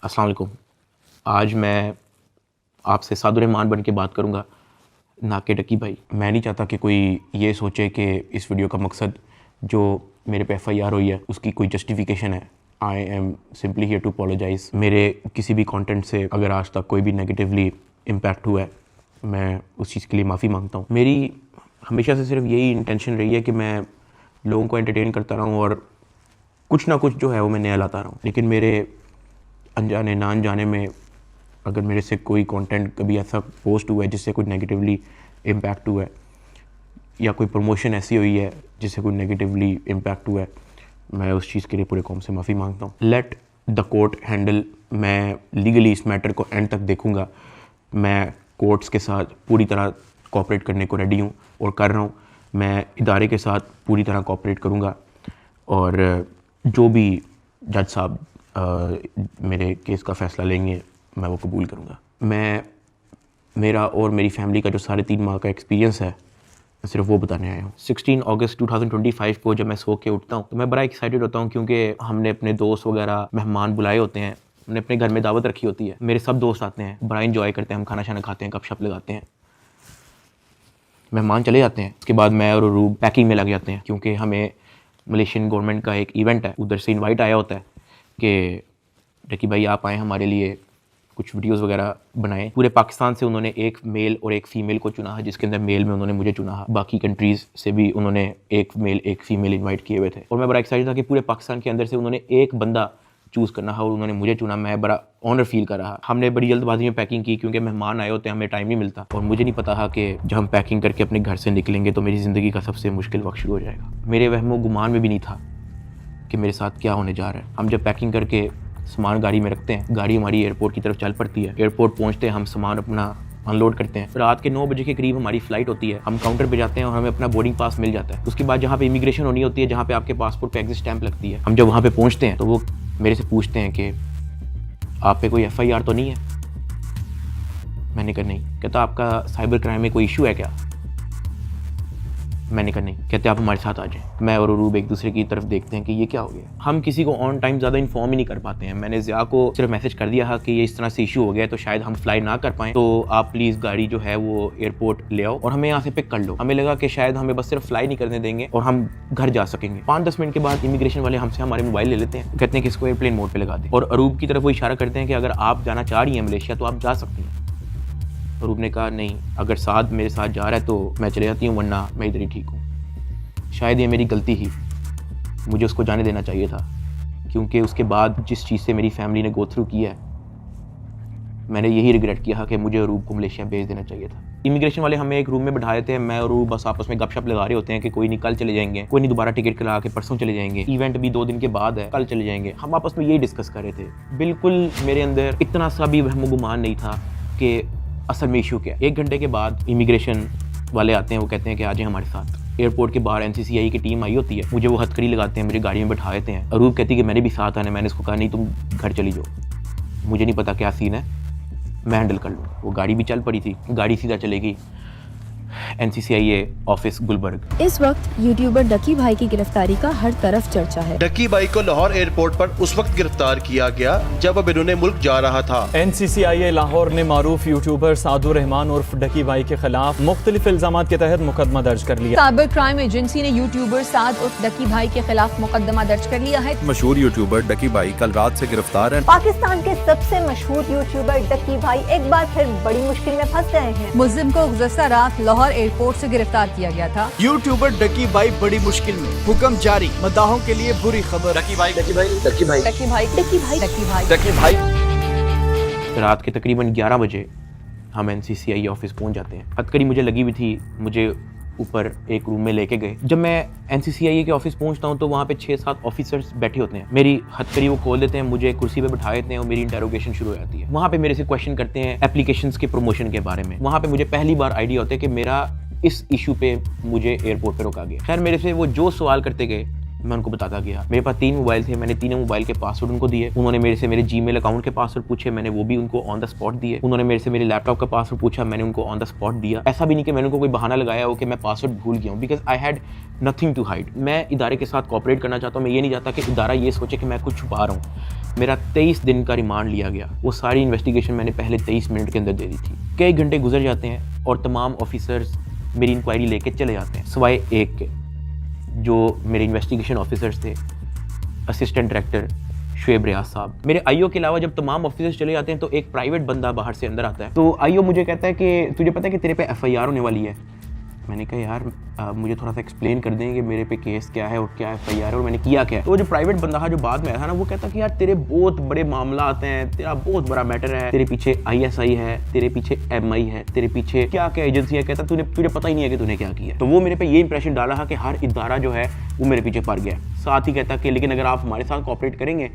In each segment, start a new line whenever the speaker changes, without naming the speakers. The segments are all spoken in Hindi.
अस्सलाम वालेकुम। आज मैं आपसे सादुर्रहमान बन के बात करूँगा, ना कि डकी भाई। मैं नहीं चाहता कि कोई ये सोचे कि इस वीडियो का मकसद जो मेरे पे FIR हुई है उसकी कोई जस्टिफिकेशन है। I am simply here to apologise. मेरे किसी भी कंटेंट से अगर आज तक कोई भी नेगेटिवली इम्पैक्ट हुआ है, मैं उस चीज़ के लिए माफ़ी मांगता हूँ। मेरी हमेशा से सिर्फ यही इंटेंशन रही है कि मैं लोगों को एंटरटेन करता रहूँ और कुछ ना कुछ जो है वो मैं नया लाता रहूँ। लेकिन मेरे अनजाने ना अनजाने में अगर मेरे से कोई कंटेंट कभी ऐसा पोस्ट हुआ है जिससे कोई नेगेटिवली इम्पैक्ट हुआ है, या कोई प्रमोशन ऐसी हुई है जिससे कोई नेगेटिवली इम्पैक्ट हुआ है, मैं उस चीज़ के लिए पूरे कौम से माफ़ी मांगता हूँ। Let the court handle. मैं लीगली इस मैटर को एंड तक देखूँगा। मैं कोर्ट्स के साथ पूरी तरह कोऑपरेट करने को रेडी हूँ और कर रहा हूँ। मैं इदारे के साथ पूरी तरह कोऑपरेट करूँगा और जो भी जज साहब मेरे केस का फ़ैसला लेंगे मैं वो कबूल करूँगा। मेरा और मेरी फैमिली का जो 3.5 माह का एक्सपीरियंस है, मैं सिर्फ वो बताने आया हूँ। 16 अगस्त 2025 को जब मैं सो के उठता हूँ तो मैं बड़ा एक्साइटेड होता हूँ, क्योंकि हमने अपने दोस्त वगैरह मेहमान बुलाए होते हैं, हमने अपने घर में दावत रखी होती है। मेरे सब दोस्त आते हैं, बड़ा इंजॉय करते हैं, हम खाना शाना खाते हैं, गपशप लगाते हैं, मेहमान चले जाते हैं। उसके बाद मैं और रूब पैकिंग में लग जाते हैं, क्योंकि हमें मलेशियन गवर्नमेंट का एक इवेंट है, उधर से इनवाइट आया होता है कि डकी भाई आप आएँ, हमारे लिए कुछ वीडियोस वगैरह बनाएं। पूरे पाकिस्तान से उन्होंने एक मेल और एक फ़ीमेल को चुना है, जिसके अंदर मेल में उन्होंने मुझे चुना है। बाकी कंट्रीज़ से भी उन्होंने एक मेल एक फ़ीमेल इनवाइट किए हुए थे और मैं बड़ा एक्साइटेड था कि पूरे पाकिस्तान के अंदर से उन्होंने एक बंदा चूज़ करना है और उन्होंने मुझे चुना। मैं बड़ा ऑनर फील कर रहा। हमने बड़ी जल्दबाजी में पैकिंग की, क्योंकि मेहमान आए होते हैं, हमें टाइम नहीं मिलता और मुझे नहीं पता था कि जब हम पैकिंग करके अपने घर से निकलेंगे तो मेरी ज़िंदगी का सबसे मुश्किल वक्त शुरू हो जाएगा। मेरे वहमो गुमान में भी नहीं था कि मेरे साथ क्या होने जा रहा है। हम जब पैकिंग करके सामान गाड़ी में रखते हैं, गाड़ी हमारी एयरपोर्ट की तरफ चल पड़ती है। एयरपोर्ट पहुंचते हैं, हम सामान अपना अनलोड करते हैं। रात के 9 बजे के करीब हमारी फ़्लाइट होती है। हम काउंटर पे जाते हैं और हमें अपना बोर्डिंग पास मिल जाता है। उसके बाद जहाँ पे इमिग्रेशन होनी होती है, जहाँ पे आपके पासपोर्ट पे एग्जिट स्टैंप लगती है, हम जब वहाँ पे पहुँचते हैं तो वो मेरे से पूछते हैं कि आप पे कोई FIR तो नहीं है। मैंने कहा नहीं। कहता आपका साइबर क्राइम में कोई इशू है क्या? मैंने कहा नहीं। कहते आप हमारे साथ आ जाएं। मैं और अरूब एक दूसरे की तरफ देखते हैं कि ये क्या हो गया। हम किसी को ऑन टाइम ज़्यादा इन्फॉर्म ही नहीं कर पाते हैं। मैंने ज़िया को सिर्फ मैसेज कर दिया है कि ये इस तरह से इशू हो गया है, तो शायद हम फ्लाई ना कर पाएँ, तो आप प्लीज़ गाड़ी जो है वो एयरपोर्ट ले आओ और हमें यहाँ से पिक कर लो। हमें लगा कि शायद हमें बस सिर्फ फ्लाई नहीं करने देंगे और हम घर जा सकेंगे। 5-10 मिनट के बाद इमिग्रेशन वाले हमसे हमारे मोबाइल ले लेते हैं, कहते हैं कि इसको एयरप्लेन मोड पर लगा दें और अरूब की तरफ वो इशारा करते हैं कि अगर आप जाना चाह रही हैं मलेशिया तो आप जा सकती हैं। अरूब ने कहा नहीं, अगर साथ मेरे साथ जा रहा है तो मैं चले जाती हूँ, वरना मैं इधर ही ठीक हूँ। शायद ये मेरी गलती ही, मुझे उसको जाने देना चाहिए था, क्योंकि उसके बाद जिस चीज़ से मेरी फैमिली ने गो थ्रू किया है, मैंने यही रिग्रेट किया कि मुझे अरूब को मलेशिया भेज देना चाहिए था। इमिग्रेशन वाले हमें एक रूम में बैठा देते हैं। मैं और अरूब बस आपस में गपशप लगा रहे होते हैं कि कोई नहीं कल चले जाएंगे, कोई नहीं दोबारा टिकट करा के परसों चले जाएंगे, इवेंट भी 2 दिन के बाद है, कल चले जाएंगे। हम आपस में यही डिस्कस कर रहे थे। बिल्कुल मेरे अंदर इतना सा भी वहम गुमान नहीं था कि असल में इशू क्या। 1 घंटे के बाद इमिग्रेशन वाले आते हैं, वो कहते हैं कि आ जाए हमारे साथ। एयरपोर्ट के बाहर NCCI की टीम आई होती है, मुझे वो हथकड़ी लगाते हैं, मुझे गाड़ी में बैठा देते हैं। अरूब कहती है कि मैंने भी साथ आना है। मैंने इसको कहा नहीं, तुम घर चली जाओ, मुझे नहीं पता क्या सीन है, मैं हैंडल कर लूँ। वो गाड़ी भी चल पड़ी थी, गाड़ी सीधा चलेगी NCCI ऑफिस गुलबर्ग।
इस वक्त यूट्यूबर डकी भाई की गिरफ्तारी का हर तरफ चर्चा है।
डकी भाई को लाहौर एयरपोर्ट पर उस वक्त गिरफ्तार किया गया जब अब इन्होंने मुल्क जा रहा था।
NCCI लाहौर ने मारूफ यूट्यूबर सादुर्रहमान उर्फ डकी भाई के खिलाफ मुख्तलिफ इल्जामात के तहत मुकदमा दर्ज कर लिया।
साइबर क्राइम एजेंसी ने यूट्यूबर साद उर्फ डकी भाई के खिलाफ मुकदमा दर्ज कर लिया है।
मशहूर यूट्यूबर डकी भाई कल रात से गिरफ्तार है।
पाकिस्तान के सबसे मशहूर यूट्यूबर डकी भाई एक बार फिर बड़ी मुश्किल में फंस गए हैं।
मुल्जिम को गुज़श्ता रात लाहौर एयरपोर्ट से गिरफ्तार किया गया था।
यूट्यूबर डकी भाई बड़ी मुश्किल में, हुक्म जारी, मदाहों के लिए बुरी खबर।
डकी भाई डकी भाई डकी भाई डकी भाई डकी भाई डकी भाई
डकी भाई।
रात के तकरीबन 11 बजे हम NCCI ऑफिस पहुंच जाते हैं। हथकड़ी मुझे लगी हुई थी, मुझे ऊपर एक रूम में लेके गए। जब मैं NCCI के ऑफिस पहुंचता हूं तो वहाँ पे 6-7 ऑफिसर्स बैठे होते हैं। मेरी हथकड़ी वो खोल देते हैं, मुझे कुर्सी पे बैठा देते हैं और मेरी इंटेरोगेशन शुरू हो जाती है। वहाँ पे मेरे से क्वेश्चन करते हैं एप्लीकेशंस के प्रमोशन के बारे में। वहाँ पे मुझे पहली बार आइडिया होता है कि मेरा इस इशू पे मुझे एयरपोर्ट पे रोका गया। खैर मेरे से वो जो सवाल करते गए मैं उनको बताता गया। मेरे पास 3 मोबाइल थे, मैंने तीनों मोबाइल के पासवर्ड उनको दिए। उन्होंने मेरे से मेरे जीमेल अकाउंट के पासवर्ड पूछे, मैंने वो भी उनको ऑन द स्पॉट दिए। उन्होंने मेरे से मेरे लैपटॉप का पासवर्ड पूछा, मैंने उनको ऑन द स्पॉट दिया। ऐसा भी नहीं कि मैंने उनको कोई बहाना लगाया हो कि मैं पासवर्ड भूल गया हूँ, because I had nothing to hide. मैं इदारे के साथ कोऑपरेट करना चाहता हूँ। मैं ये नहीं चाहता कि इदारा ये सोचे कि मैं कुछ छुपा रहा हूँ। मेरा 23 दिन का रिमांड लिया गया। वो सारी इन्वेस्टिगेशन मैंने पहले 23 मिनट के अंदर दे दी थी। कई घंटे गुजर जाते हैं और तमाम ऑफिसर्स मेरी इंक्वायरी लेके चले जाते हैं, सिवाय एक के, जो मेरे इन्वेस्टिगेशन ऑफिसर्स थे, असिस्टेंट डायरेक्टर शुएब रियाज साहब। मेरे आईओ के अलावा जब तमाम ऑफिसर्स चले जाते हैं तो एक प्राइवेट बंदा बाहर से अंदर आता है। तो आईओ मुझे कहता है कि तुझे पता है कि तेरे पे एफआईआर होने वाली है। मैंने कहा यार मुझे थोड़ा सा एक्सप्लेन कर दें कि मेरे पे केस क्या है और क्या एफआईआर है और मैंने किया क्या है। तो जो प्राइवेट बंदा था जो बाद में आया था ना, वो कहता कि यार तेरे बहुत बड़े मामला आते हैं, तेरा बहुत बड़ा मैटर है, तेरे पीछे आईएसआई है, तेरे पीछे एमआई है, तेरे पीछे क्या क्या एजेंसी है। कहता तुझे पता ही नहीं है कि तूने क्या किया। तो वो मेरे पे ये इंप्रेशन डाला था कि हर इदारा जो है वो मेरे पीछे पड़ गया। साथ ही कहता कि लेकिन अगर आप हमारे साथ कोऑपरेट करेंगे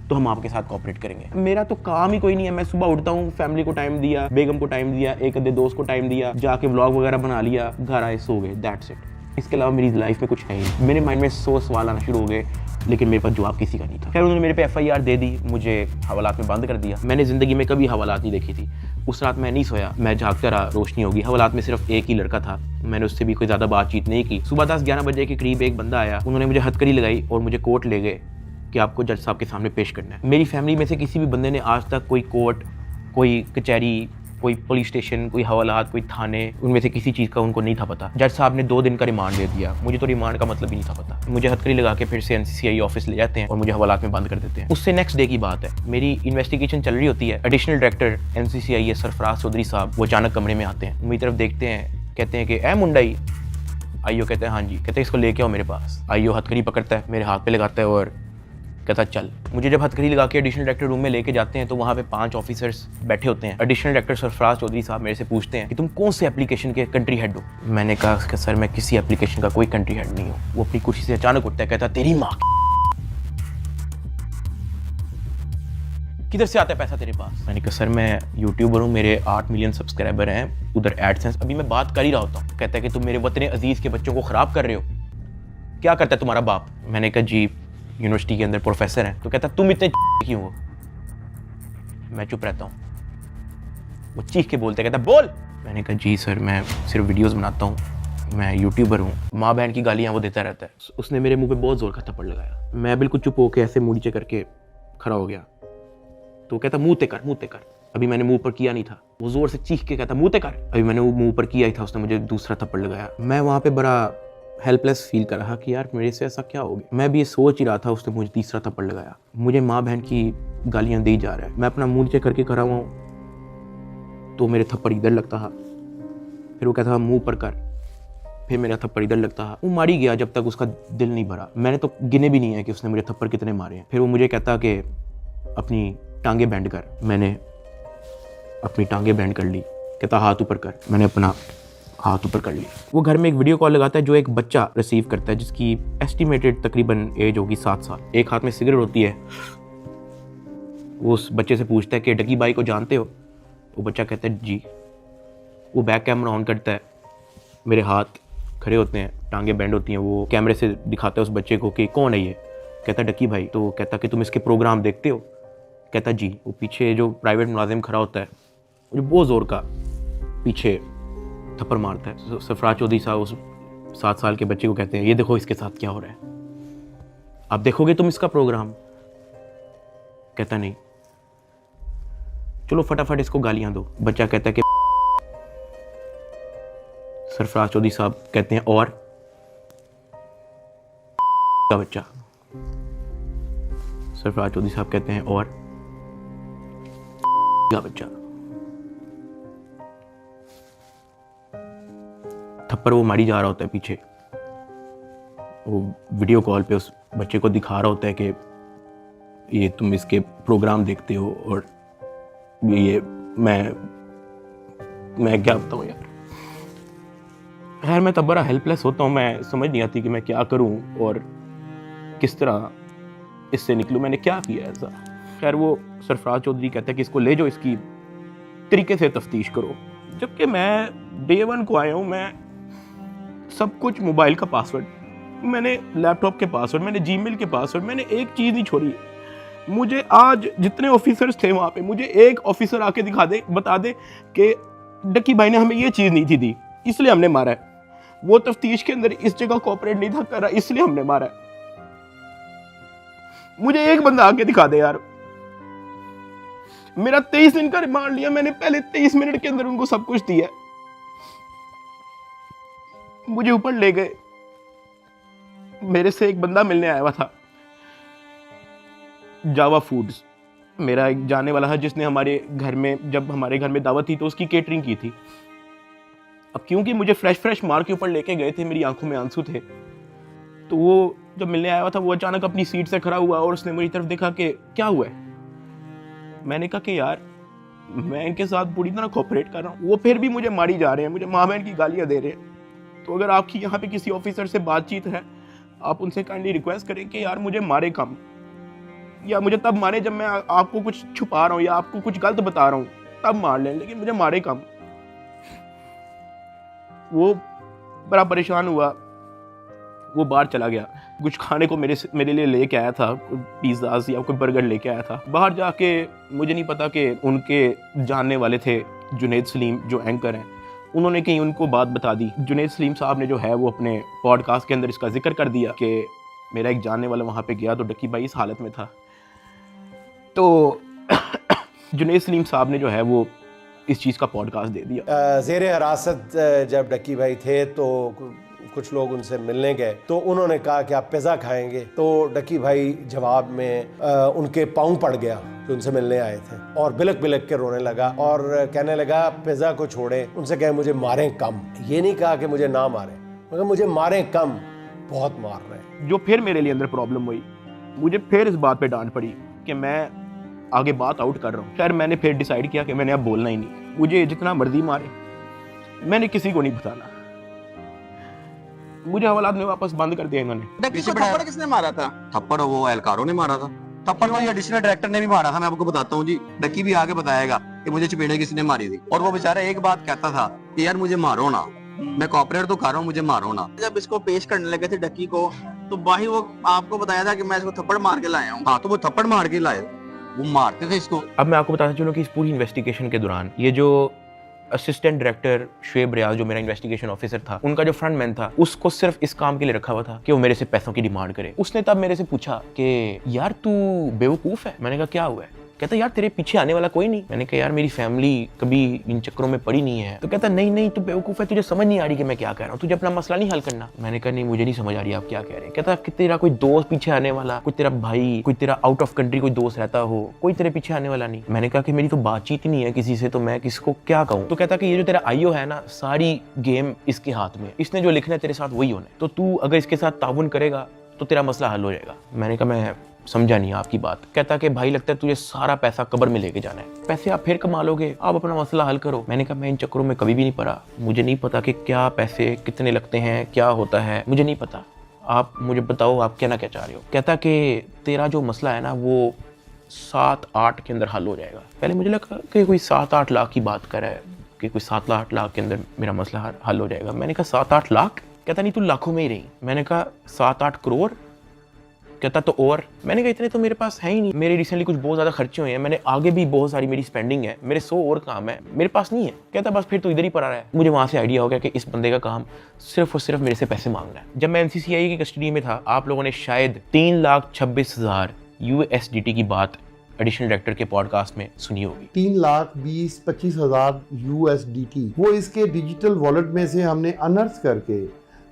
तो हम आपके साथ कोऑपरेट करेंगे। मेरा तो काम ही कोई नहीं है। मैं सुबह उठता हूँ, फैमिली को टाइम दिया, बेगम को टाइम दिया, एक आधे दोस्त को टाइम दिया, जाके व्लॉग वगैरह बना लिया, घर आए, सो गए, दैट्स इट। इसके अलावा मेरी लाइफ में कुछ है ही। मेरे माइंड में 100 सवाल आना शुरू हो गए, लेकिन मेरे पास जवाब किसी का नहीं था। खैर उन्होंने मेरे पे एफआईआर दे दी, मुझे हवालात में बंद कर दिया। मैंने ज़िंदगी में कभी हवालात नहीं देखी थी। उस रात मैं नहीं सोया, मैं जागता रहा, रोशनी होगी। हवालात में सिर्फ एक ही लड़का था, मैंने उससे भी कोई ज़्यादा बातचीत नहीं की। सुबह 10-11 बजे के करीब एक बंदा आया, उन्होंने मुझे हथकड़ी लगाई और मुझे कोर्ट ले गए कि आपको जज साहब के सामने पेश करना है। मेरी फैमिली में से किसी भी बंदे ने आज तक कोई कोर्ट, कोई कचहरी, कोई पुलिस स्टेशन, कोई हवालात, कोई थाने, उनमें से किसी चीज़ का उनको नहीं था पता। जज साहब ने 2 दिन का रिमांड दे दिया। मुझे तो रिमांड का मतलब ही नहीं था पता। मुझे हथकड़ी लगा के फिर से एनसीसीआई ऑफिस ले जाते हैं और मुझे हवालात में बंद कर देते हैं। उससे नेक्स्ट डे की बात है, मेरी इन्वेस्टिगेशन चल रही होती है। एडिशनल डायरेक्टर एनसीसीआई सरफराज चौधरी साहब वो अचानक कमरे में आते हैं, मेरी तरफ देखते हैं, कहते हैं कि ए मुंडाई। आईओ कहते हैं हाँ जी। कहते हैं इसको लेके आओ मेरे पास। आईओ हथकड़ी पकड़ता है, मेरे हाथ पे लगाता है और कहता चल। मुझे जब हथकड़ी लगा के एडिशनल डायरेक्टर रूम में लेके जाते हैं तो वहाँ पे 5 ऑफिसर्स बैठे होते हैं। एडिशनल डायरेक्टर सरफराज चौधरी साहब मेरे से पूछते हैं कि तुम कौन से एप्लीकेशन के कंट्री हेड हो। मैंने कहा कि सर मैं किसी एप्लीकेशन का कोई कंट्री हेड नहीं हूँ। वो अपनी कुर्सी से अचानक उठता है, कहता तेरी माँ किधर से आता है पैसा तेरे पास। मैंने कहा सर मैं यूट्यूबर हूँ, मेरे 8 मिलियन सब्सक्राइबर हैं, उधर एडसेंस अभी मैं बात कर ही रहा होता हूँ। कहता है कि तुम मेरे वतन अजीज के बच्चों को ख़राब कर रहे हो, क्या करता है तुम्हारा बाप। मैंने कहा जी यूनिवर्सिटी के अंदर प्रोफेसर हैं। तो कहता तुम इतने क्यों हो। मैं चुप रहता हूँ। वो चीख के बोलते, कहता बोल। मैंने कहा जी सर मैं सिर्फ वीडियोस बनाता हूँ, मैं यूट्यूबर हूँ। माँ बहन की गालियाँ वो देता रहता है। उसने मेरे मुंह पे बहुत जोर का थप्पड़ लगाया। मैं बिल्कुल चुप होकर ऐसे मुँह नीचे करके खड़ा हो गया। तो कहता मुँह ते कर, मुँह ते कर। अभी मैंने मुँह पर किया नहीं था। वो जोर से चीख के कहता मुँह ते कर। अभी मैंने वो मुँह पर किया ही था, उसने मुझे दूसरा थप्पड़ लगाया। मैं वहाँ पे बड़ा हेल्पलेस फील कर रहा कि यार मेरे से ऐसा क्या हो गया। मैं भी ये सोच ही रहा था, उसने मुझे तीसरा थप्पड़ लगाया। मुझे माँ बहन की गालियाँ दी जा रहा है। मैं अपना मुँह नीचे करके खड़ा हुआ हूँ तो मेरे थप्पड़ इधर लगता है, फिर वो कहता था मुँह पर कर, फिर मेरा थप्पड़ इधर लगता है। वो मारी गया जब तक उसका दिल नहीं भरा। मैंने तो गिने भी नहीं है कि उसने मुझे थप्पड़ कितने मारे हैं। फिर वो मुझे कहता कि अपनी टांगे बैंड कर। मैंने अपनी टांगे बैंड कर ली। कहता हाथ ऊपर कर। मैंने अपना हाथ ऊपर कर ली। वो घर में एक वीडियो कॉल लगाता है जो एक बच्चा रिसीव करता है जिसकी एस्टिमेटेड तकरीबन एज होगी 7 साल। एक हाथ में सिगरेट होती है। वो उस बच्चे से पूछता है कि डकी भाई को जानते हो। वो बच्चा कहता है जी। वो बैक कैमरा ऑन करता है, मेरे हाथ खड़े होते हैं, टांगे बैंड होती हैं। वो कैमरे से दिखाता है उस बच्चे को कि कौन है ये। कहता है डकी भाई। तो कहता कि तुम इसके प्रोग्राम देखते हो। कहता जी। वो पीछे जो प्राइवेट मुलाजिम खड़ा होता है वो बहुत ज़ोर का पीछे थप्पड़ मारता है। सरफराज चौधरी साहब उस 7 साल के बच्चे को कहते हैं ये देखो इसके साथ क्या हो रहा है, आप देखोगे तुम इसका प्रोग्राम। कहता नहीं, चलो फटाफट इसको गालियां दो। बच्चा कहता है कि सरफराज चौधरी साहब कहते हैं और का बच्चा। सरफराज चौधरी साहब कहते हैं और का बच्चा। थप्पड़ वो मारी जा रहा होता है पीछे। वो वीडियो कॉल पे उस बच्चे को दिखा रहा होता है कि ये तुम इसके प्रोग्राम देखते हो और ये मैं क्या बताऊँ यार। खैर मैं तब बड़ा हेल्पलेस होता हूँ। मैं समझ नहीं आती कि मैं क्या करूँ और किस तरह इससे निकलूँ। मैंने क्या किया ऐसा। खैर वो सरफराज चौधरी कहता है कि इसको ले जाओ, इसकी तरीके से तफ्तीश करो। जबकि मैं डे 1 को आया हूँ, मैं सब कुछ मोबाइल का पासवर्ड मैंने लैपटॉप के पासवर्ड, मैंने जीमेल के पासवर्ड, मैंने एक चीज़ नहीं छोड़ी। मुझे आज जितने ऑफिसर्स थे वहाँ पे, मुझे एक ऑफिसर आके दिखा दे, बता दे कि डक्की भाई ने हमें ये चीज़ नहीं थी दी, इसलिए हमने मारा है। वो तफ्तीश के अंदर इस जगह कोऑपरेट नहीं था कर रहा, इसलिए हमने मारा है। मुझे एक बंदा आके दिखा दे यार। मेरा 23 दिन का रिमांड लिया मैंने, पहले 23 मिनट के अंदर उनको सब कुछ दिया। मुझे ऊपर ले गए। मेरे से एक बंदा मिलने आया हुआ था, जावा फूड्स, मेरा एक जाने वाला है जिसने हमारे घर में, जब हमारे घर में दावत थी तो उसकी केटरिंग की थी। अब क्योंकि मुझे फ्रेश मार के ऊपर लेके गए थे, मेरी आंखों में आंसू थे, तो वो जब मिलने आया हुआ था, वो अचानक अपनी सीट से खड़ा हुआ और उसने मेरी तरफ देखा कि क्या हुआ है। मैंने कहा कि यार मैं इनके साथ पूरी तरह कोऑपरेट कर रहा हूँ, वो फिर भी मुझे मारी जा रहे हैं, मुझे माँ बहन की गालियाँ दे रहे हैं। तो अगर आपकी यहाँ पे किसी ऑफिसर से बातचीत है, आप उनसे काइंडली रिक्वेस्ट करें कि यार मुझे मारे कम, या मुझे तब मारे जब मैं आपको कुछ छुपा रहा हूँ या आपको कुछ गलत बता रहा हूँ, तब मार लें, लेकिन मुझे मारे कम। वो बड़ा परेशान हुआ, वो बाहर चला गया, कुछ खाने को मेरे लिए लेके आया था, पिज़्ज़ाज़ या कोई बर्गर लेके आया था। बाहर जाके मुझे नहीं पता कि उनके जानने वाले थे जुनैद सलीम जो एंकर हैं, उन्होंने कहीं उनको बात बता दी। जुनैद सलीम साहब ने जो है वो अपने पॉडकास्ट के अंदर इसका जिक्र कर दिया कि मेरा एक जानने वाला वहाँ पे गया तो डक्की भाई इस हालत में था। तो जुनैद सलीम साहब ने जो है वो इस चीज़ का पॉडकास्ट दे दिया।
ज़ेरे हिरासत जब डक्की भाई थे तो कुछ लोग उनसे मिलने गए, तो उन्होंने कहा कि आप पिज़्ज़ा खाएंगे, तो डक्की भाई जवाब में उनके पाँव पड़ गया जो उनसे मिलने आए थे, और बिलक बिलक के रोने लगा और कहने लगा पिज़्ज़ा को छोड़े, उनसे कहे मुझे मारें कम। ये नहीं कहा कि मुझे ना मारें, मगर मुझे मारें कम, बहुत मार रहे हैं।
जो फिर मेरे लिए अंदर प्रॉब्लम हुई, मुझे फिर इस बात पे डांट पड़ी कि मैं आगे बात आउट कर रहा हूँ। खैर मैंने फिर डिसाइड किया कि मैंने अब बोलना ही नहीं, मुझे जितना मर्जी मारे, मैंने किसी को नहीं बताना। मुझे हवालात में वापस बंद कर दिया इन्होंने।
थप्पड़ किसने मारा था? थप्पड़ वो एहलकारों ने मारा था। थप्पड़ तो एडिशनल डायरेक्टर ने भी मारा था, मैं आपको बताता हूँ जी। डक्की भी आगे बताएगा कि मुझे चपेड़े किसी ने मारी थी, और वो बेचारा एक बात कहता था कि यार मुझे मारो ना, मैं कॉपरेट तो कर रहा हूँ, मुझे मारो ना।
जब इसको पेश करने लगे थे डक्की को, तो भाई वो आपको बताया था कि मैं इसको थप्पड़ मार के लाया हूँ।
हाँ, तो वो थप्पड़ मार के लाए, वो मारते थे इसको।
अब मैं आपको बताता चलूँ कि इस पूरी इन्वेस्टिगेशन के दौरान ये जो असिस्टेंट डायरेक्टर शुएब रियाज, जो मेरा इन्वेस्टिगेशन ऑफिसर था, उनका जो फ्रंट मैन था, उसको सिर्फ इस काम के लिए रखा हुआ था कि वो मेरे से पैसों की डिमांड करे। उसने तब मेरे से पूछा कि यार तू बेवकूफ़ है। मैंने कहा क्या हुआ है? कहता यार तेरे पीछे आने वाला कोई नहीं। मैंने कहा यार मेरी फैमिली कभी इन चक्करों में पड़ी नहीं है। तो कहता नहीं तू बेवकूफ़ है, तुझे समझ नहीं आ रही कि मैं क्या कह रहा हूँ, तुझे अपना मसला नहीं हल करना। मैंने कहा नहीं, मुझे नहीं समझ आ रही आप क्या कह रहे हैं। कहता कि तेरा कोई दोस्त पीछे आने वाला, कोई तेरा भाई, कोई तेरा आउट ऑफ कंट्री कोई दोस्त रहता हो, कोई तेरे पीछे आने वाला नहीं। मैंने कहा कि मेरी तो बातचीत ही नहीं है किसी से, तो मैं किसको क्या कहूँ। तो कहता कि ये जो तेरा आईओ है ना, सारी गेम इसके हाथ में, इसने जो लिखना है तेरे साथ वही होना है, तो तू अगर इसके साथ ताउन करेगा तो तेरा मसला हल हो जाएगा। मैंने कहा मैं समझा नहीं आपकी बात। कहता कि भाई लगता है तुझे सारा पैसा कब्र में लेके जाना है, पैसे आप फिर कमा लोगे, आप अपना मसला हल करो। मैंने कहा मैं इन चक्करों में कभी भी नहीं पड़ा, मुझे नहीं पता कि क्या पैसे कितने लगते हैं, क्या होता है, मुझे नहीं पता, आप मुझे बताओ आप कहना क्या चाह रहे हो। कहता कि तेरा जो मसला है ना वो 7-8 के अंदर हल हो जाएगा। पहले मुझे लगा कि कोई 7-8 लाख की बात कर रहा है, कि कोई 7-8 लाख के अंदर मेरा मसला हल हो जाएगा। मैंने कहा 7-8 लाख? कहता नहीं तू लाखों में ही रही। मैंने कहा 7-8 करोड़? कहता तो और। मैंने कहा इतने तो मेरे पास है ही नहीं, मेरे रिसेंटली कुछ बहुत ज़्यादा खर्चे हुए हैं, मैंने आगे भी बहुत सारी मेरी स्पेंडिंग है, मेरे 100 और काम है, मेरे पास नहीं है। कहता बस फिर तो इधर ही पड़ा रहा है। मुझे वहाँ से आइडिया हो गया कि इस बंदे का काम सिर्फ और सिर्फ मेरे से पैसे मांगना है। जब मैं NCCI की कस्टडी में था, आप लोगों ने शायद 3,26,000 USDT की बात एडिशनल डायरेक्टर के पॉडकास्ट में सुनी होगी।
3,20,25,000 USDT वो इसके डिजिटल वॉलेट में से हमने अनर्थ करके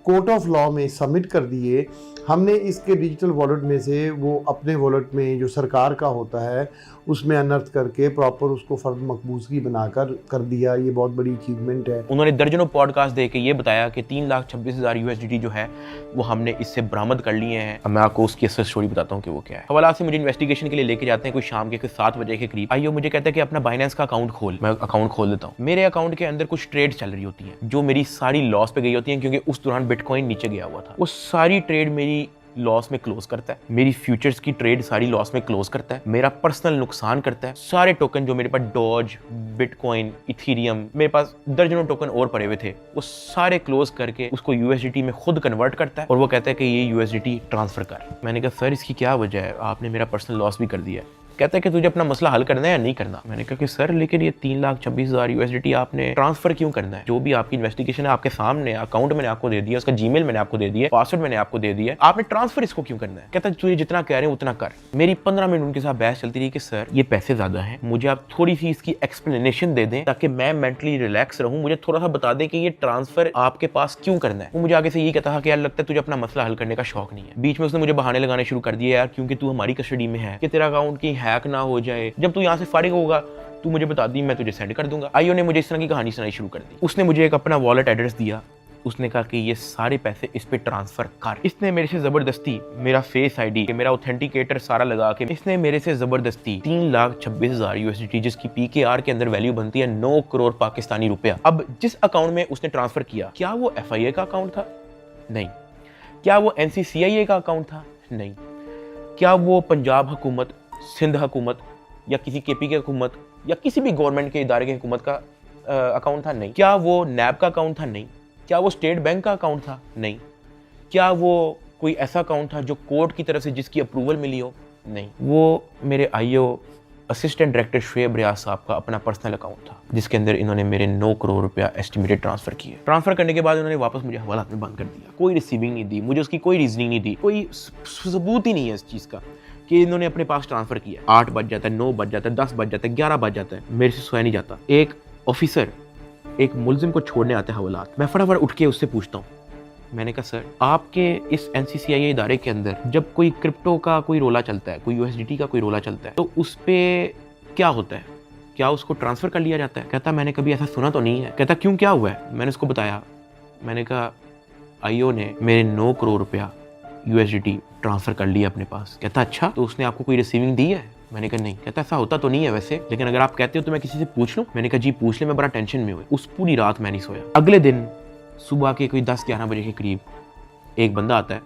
कोर्ट ऑफ लॉ में सबमिट कर दिए। हमने इसके डिजिटल वॉलेट में से वो अपने वॉलेट में जो सरकार का होता है उसमें अनर्थ करके प्रॉपर उसको फर्द मकबूजगी बनाकर कर दिया। ये बहुत बड़ी अचीवमेंट है।
उन्होंने दर्जनों पॉडकास्ट दे के ये बताया कि 3,26,000 USDT जो है वो हमने इससे बरामद कर लिए हैं। अब मैं आपको उसकी असल स्टोरी बताता हूँ कि वो क्या है। हवाला से मुझे इन्वेस्टिगेशन के लिए लेके जाते हैं, कोई शाम के 7 बजे के करीब। आइयो मुझे कहता है कि अपना बाइनेंस का अकाउंट खोल। मैं अकाउंट खोल देता हूँ। मेरे अकाउंट के अंदर कुछ ट्रेड चल रही होती हैं जो मेरी सारी लॉस पे गई होती हैं, क्योंकि उस दौरान बिटकॉइन नीचे गया हुआ था। वो सारी ट्रेड मेरी लॉस में क्लोज करता है, मेरी फ्यूचर्स की ट्रेड सारी लॉस में क्लोज करता है, मेरा पर्सनल नुकसान करता है। सारे टोकन जो मेरे पास डॉज, बिटकॉइन, इथीरियम, मेरे पास दर्जनों टोकन और पड़े हुए थे, वो सारे क्लोज करके उसको यूएसडीटी में खुद कन्वर्ट करता है और वो कहता है कि ये यूएसडीटी ट्रांसफर कर। मैंने कहा सर इसकी क्या वजह है, आपने मेरा पर्सनल लॉस भी कर दिया है। कहता है कि तुझे अपना मसला हल करना है या नहीं करना। मैंने कहा कि सर लेकिन ये 3,26,000 यूएसडीटी आपने ट्रांसफर क्यों करना है? जो भी आपकी इन्वेस्टिगेशन है आपके सामने, अकाउंट मैंने आपको दे दिया, उसका जीमेल मैंने आपको दे दिया, पासवर्ड मैंने आपको दे दिया, आपने ट्रांसफर इसको क्यों करना है? कहता है तुझे जितना कह रहे हैं उतना कर। मेरी 15 मिनट उनके साथ बहस चलती रही कि सर ये पैसे ज्यादा हैं, मुझे आप थोड़ी सी इसकी एक्सप्लेनेशन दे दें ताकि मैं मेंटली रिलैक्स रहूं, मुझे थोड़ा सा बता दें कि ये ट्रांसफर आपके पास क्यों करना है। वो मुझे आगे से ये कहता था कि यार लगता है तुझे अपना मसला हल करने का शौक नहीं है। बीच में उसने मुझे बहाने लगाने शुरू कर दिए, यार क्योंकि तू हमारी कस्टडी में है कि तेरा अकाउंट कहीं हैक ना हो जाए, जब तू यहाँ से फारिग होगा तू मुझे बता दी, मैं तुझे सेंड कर दूंगा। आईओ ने मुझे इस तरह की कहानी सुनाई शुरू कर दी। उसने मुझे एक अपना वॉलेट एड्रेस दिया, उसने कहा कि ये सारे पैसे इस पे ट्रांसफर कर। इसने मेरे से जबरदस्ती मेरा फेस आईडी, मेरा ऑथेंटिकेटर सारा लगा के इसने मेरे से जबरदस्ती 3,26,000 यूएसडीटी, जिसकी पीकेआर के अंदर वैल्यू बनती है 9 करोड़ पाकिस्तानी रुपया। अब जिस अकाउंट में उसने ट्रांसफर किया, क्या वो एफआईए का अकाउंट था? नहीं। क्या वो एनसीसीआईए का अकाउंट था? नहीं। क्या वो पंजाब हुकूमत, सिंध हुकूमत या किसी केपी की हुकूमत या किसी भी गवर्नमेंट के इदारे की हुकूमत का अकाउंट था? नहीं। क्या वो नैब का अकाउंट था? नहीं। क्या वो स्टेट बैंक का अकाउंट था? नहीं। क्या वो कोई ऐसा अकाउंट था जो कोर्ट की तरफ से जिसकी अप्रूवल मिली हो? नहीं। वो मेरे आईओ असिस्टेंट डायरेक्टर शुएब रियाज साहब का अपना पर्सनल अकाउंट था, जिसके अंदर इन्होंने मेरे 9 करोड़ रुपया एस्टिमेटेड ट्रांसफर किए। ट्रांसफर करने के बाद उन्होंने वापस मुझे हवालात में बंद कर दिया। कोई रिसीविंग नहीं दी, मुझे उसकी कोई रीजनिंग नहीं दी, कोई सबूत ही नहीं है इस चीज़ का कि इन्होंने अपने पास ट्रांसफर किया। 8 बज जाता है, 9 बज जाता है, 10 बज जाता है, 11 बज जाता है, मेरे से सोया नहीं जाता। एक ऑफिसर एक मुलजिम को छोड़ने आते हैं हवालात, मैं फटाफट उठ के उससे पूछता हूँ, मैंने कहा सर आपके इस एनसीसीआईए इदारे के अंदर जब कोई क्रिप्टो का कोई रोला चलता है, कोई यूएसडीटी का कोई रोला चलता है, तो उस पर क्या होता है? क्या उसको ट्रांसफ़र कर लिया जाता है? कहता मैंने कभी ऐसा सुना तो नहीं है। कहता क्यों, क्या हुआ है? मैंने उसको बताया। मैंने कहा आईओ ने मेरे 9 करोड़ रुपया यूएसडीटी ट्रांसफ़र कर लिया अपने पास। कहता अच्छा, तो उसने आपको कोई रिसीविंग दी है? मैंने कहा नहीं। कहता ऐसा होता तो नहीं है वैसे, लेकिन अगर आप कहते हो तो मैं किसी से पूछ लूँ? मैंने कहा जी पूछ ले, मैं बड़ा टेंशन में हुआ। उस पूरी रात मैं नहीं सोया। अगले दिन सुबह के कोई 10-11 बजे के करीब एक बंदा आता है,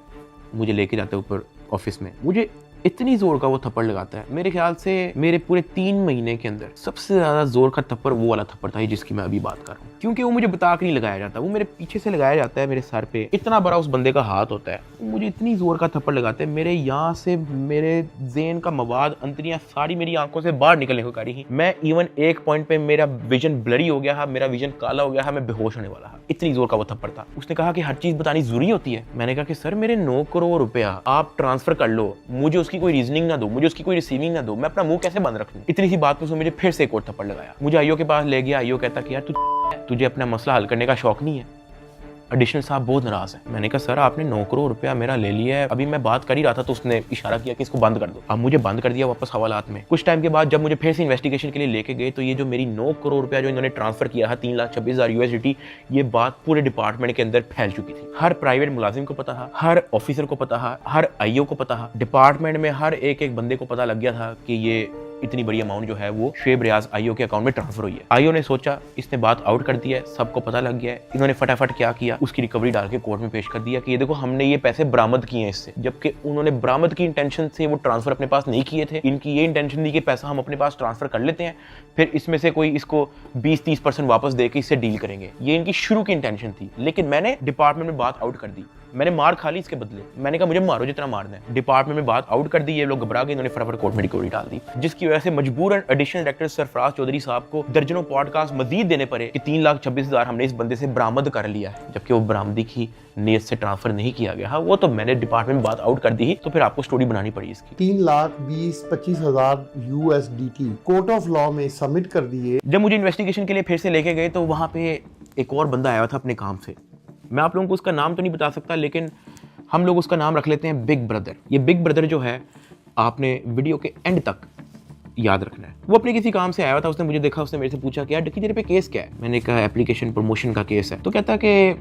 मुझे लेके जाता है ऊपर ऑफिस में, मुझे इतनी जोर का वो थप्पड़ लगाता है, मेरे ख्याल से मेरे पूरे 3 महीने के अंदर सबसे ज़्यादा जोर का थप्पड़ वो वाला थप्पड़ था जिसकी मैं अभी बात कर रहा हूँ। क्योंकि वो मुझे बता के नहीं लगाया जाता, वो मेरे पीछे से लगाया जाता है, मेरे सर पे इतना बड़ा उस बंदे का हाथ होता है, मुझे इतनी जोर का थप्पड़ लगाते हैं, मेरे यहाँ से मेरे ज़हन का मवाद, अंतरियाँ सारी मेरी आंखों से बाहर निकलने को करी ही। मैं इवन एक पॉइंट पे मेरा विजन ब्लरी हो गया है, मेरा विजन काला हो गया है, मैं बेहोश होने वाला है, इतनी जोर का वो थप्पड़ था। उसने कहा कि हर चीज़ बतानी जरूरी होती है। मैंने कहा कि सर मेरे 9 करोड़ रुपया आप ट्रांसफर कर लो, मुझे उसकी कोई रीजनिंग ना दो, मुझे उसकी कोई रिसीविंग ना दो, मैं अपना मुंह कैसे बंद रख लूं? इतनी सी बात पे उसने मुझे फिर से एक और थप्पड़ लगाया। मुझे आईओ के पास ले गया। आईओ कहता कि यार तुझे अपना मसला हल करने का शौक नहीं है? एडिशनल साहब बहुत नाराज है। मैंने कहा सर आपने 9 करोड़ रुपया मेरा ले लिया है, अभी मैं बात कर ही रहा था तो उसने इशारा किया कि इसको बंद कर दो। अब मुझे बंद कर दिया वापस हवालात में। कुछ टाइम के बाद जब मुझे फिर से इन्वेस्टिगेशन के लिए लेके गए तो ये जो मेरी 9 करोड़ रुपया जो इन्होंने ट्रांसफर किया है 3,26,000 यूएसडीटी, ये बात पूरे डिपार्टमेंट के अंदर फैल चुकी थी। हर प्राइवेट मुलाजिम को पता था, हर ऑफिसर को पता था, हर आईओ को पता था, डिपार्टमेंट में हर एक बंदे को पता लग गया था कि ये इतनी बड़ी अमाउंट जो है वो शुएब रियाज आईओ के अकाउंट में ट्रांसफर हुई है। आईओ ने सोचा इसने बात आउट कर दिया है, सबको पता लग गया है। इन्होंने फटाफट क्या किया, उसकी रिकवरी डाल के कोर्ट में पेश कर दिया कि ये देखो हमने ये पैसे बरामद किए हैं इससे, जबकि उन्होंने बरामद की इंटेंशन से वो ट्रांसफर अपने पास नहीं किए थे। इनकी ये इंटेंशन थी कि पैसा हम अपने पास ट्रांसफर कर लेते हैं, फिर इसमें से कोई इसको 20-30% वापस दे के इससे डील करेंगे, ये इनकी शुरू की इंटेंशन थी। लेकिन मैंने डिपार्टमेंट में बात आउट कर दी, मैंने मार खा ली इसके बदले। मैंने कहा मुझे मारो जितना मारना है। डिपार्टमेंट में बात आउट कर दी, ये लोग घबरा गए, इन्होंने फटाफट कोर्ट में रिकवरी डाल दी, जिसकी वजह से मजबूरन एडिशनल डायरेक्टर सरफराज चौधरी साहब को दर्जनों पॉडकास्ट मजीद देने पड़े कि 3,26,000 हमने इस बंदे से बरामद कर लिया है, जबकि वो बरामदी की नीयत से ट्रांसफर नहीं किया गया। हाँ वो तो मैंने डिपार्टमेंट में बात आउट कर दी, तो फिर आपको स्टोरी बनानी पड़ी इसकी।
3,20,25,000 यूएसडीटी कोर्ट ऑफ लॉ में सबमिट कर दिए।
जब मुझे इन्वेस्टिगेशन के लिए फिर से लेके गए तो वहाँ पे एक और बंदा आया था अपने काम से, मैं आप लोगों को उसका नाम तो नहीं बता सकता, लेकिन हम लोग उसका नाम रख लेते हैं बिग ब्रदर। ये बिग ब्रदर जो है आपने वीडियो के एंड तक याद रखना है। वो अपने किसी काम से आया था, उसने मुझे देखा, उसने मेरे से पूछा कि यार डक्की तेरे पे केस क्या है? मैंने कहा एप्लीकेशन प्रमोशन का केस है। तो कहता कि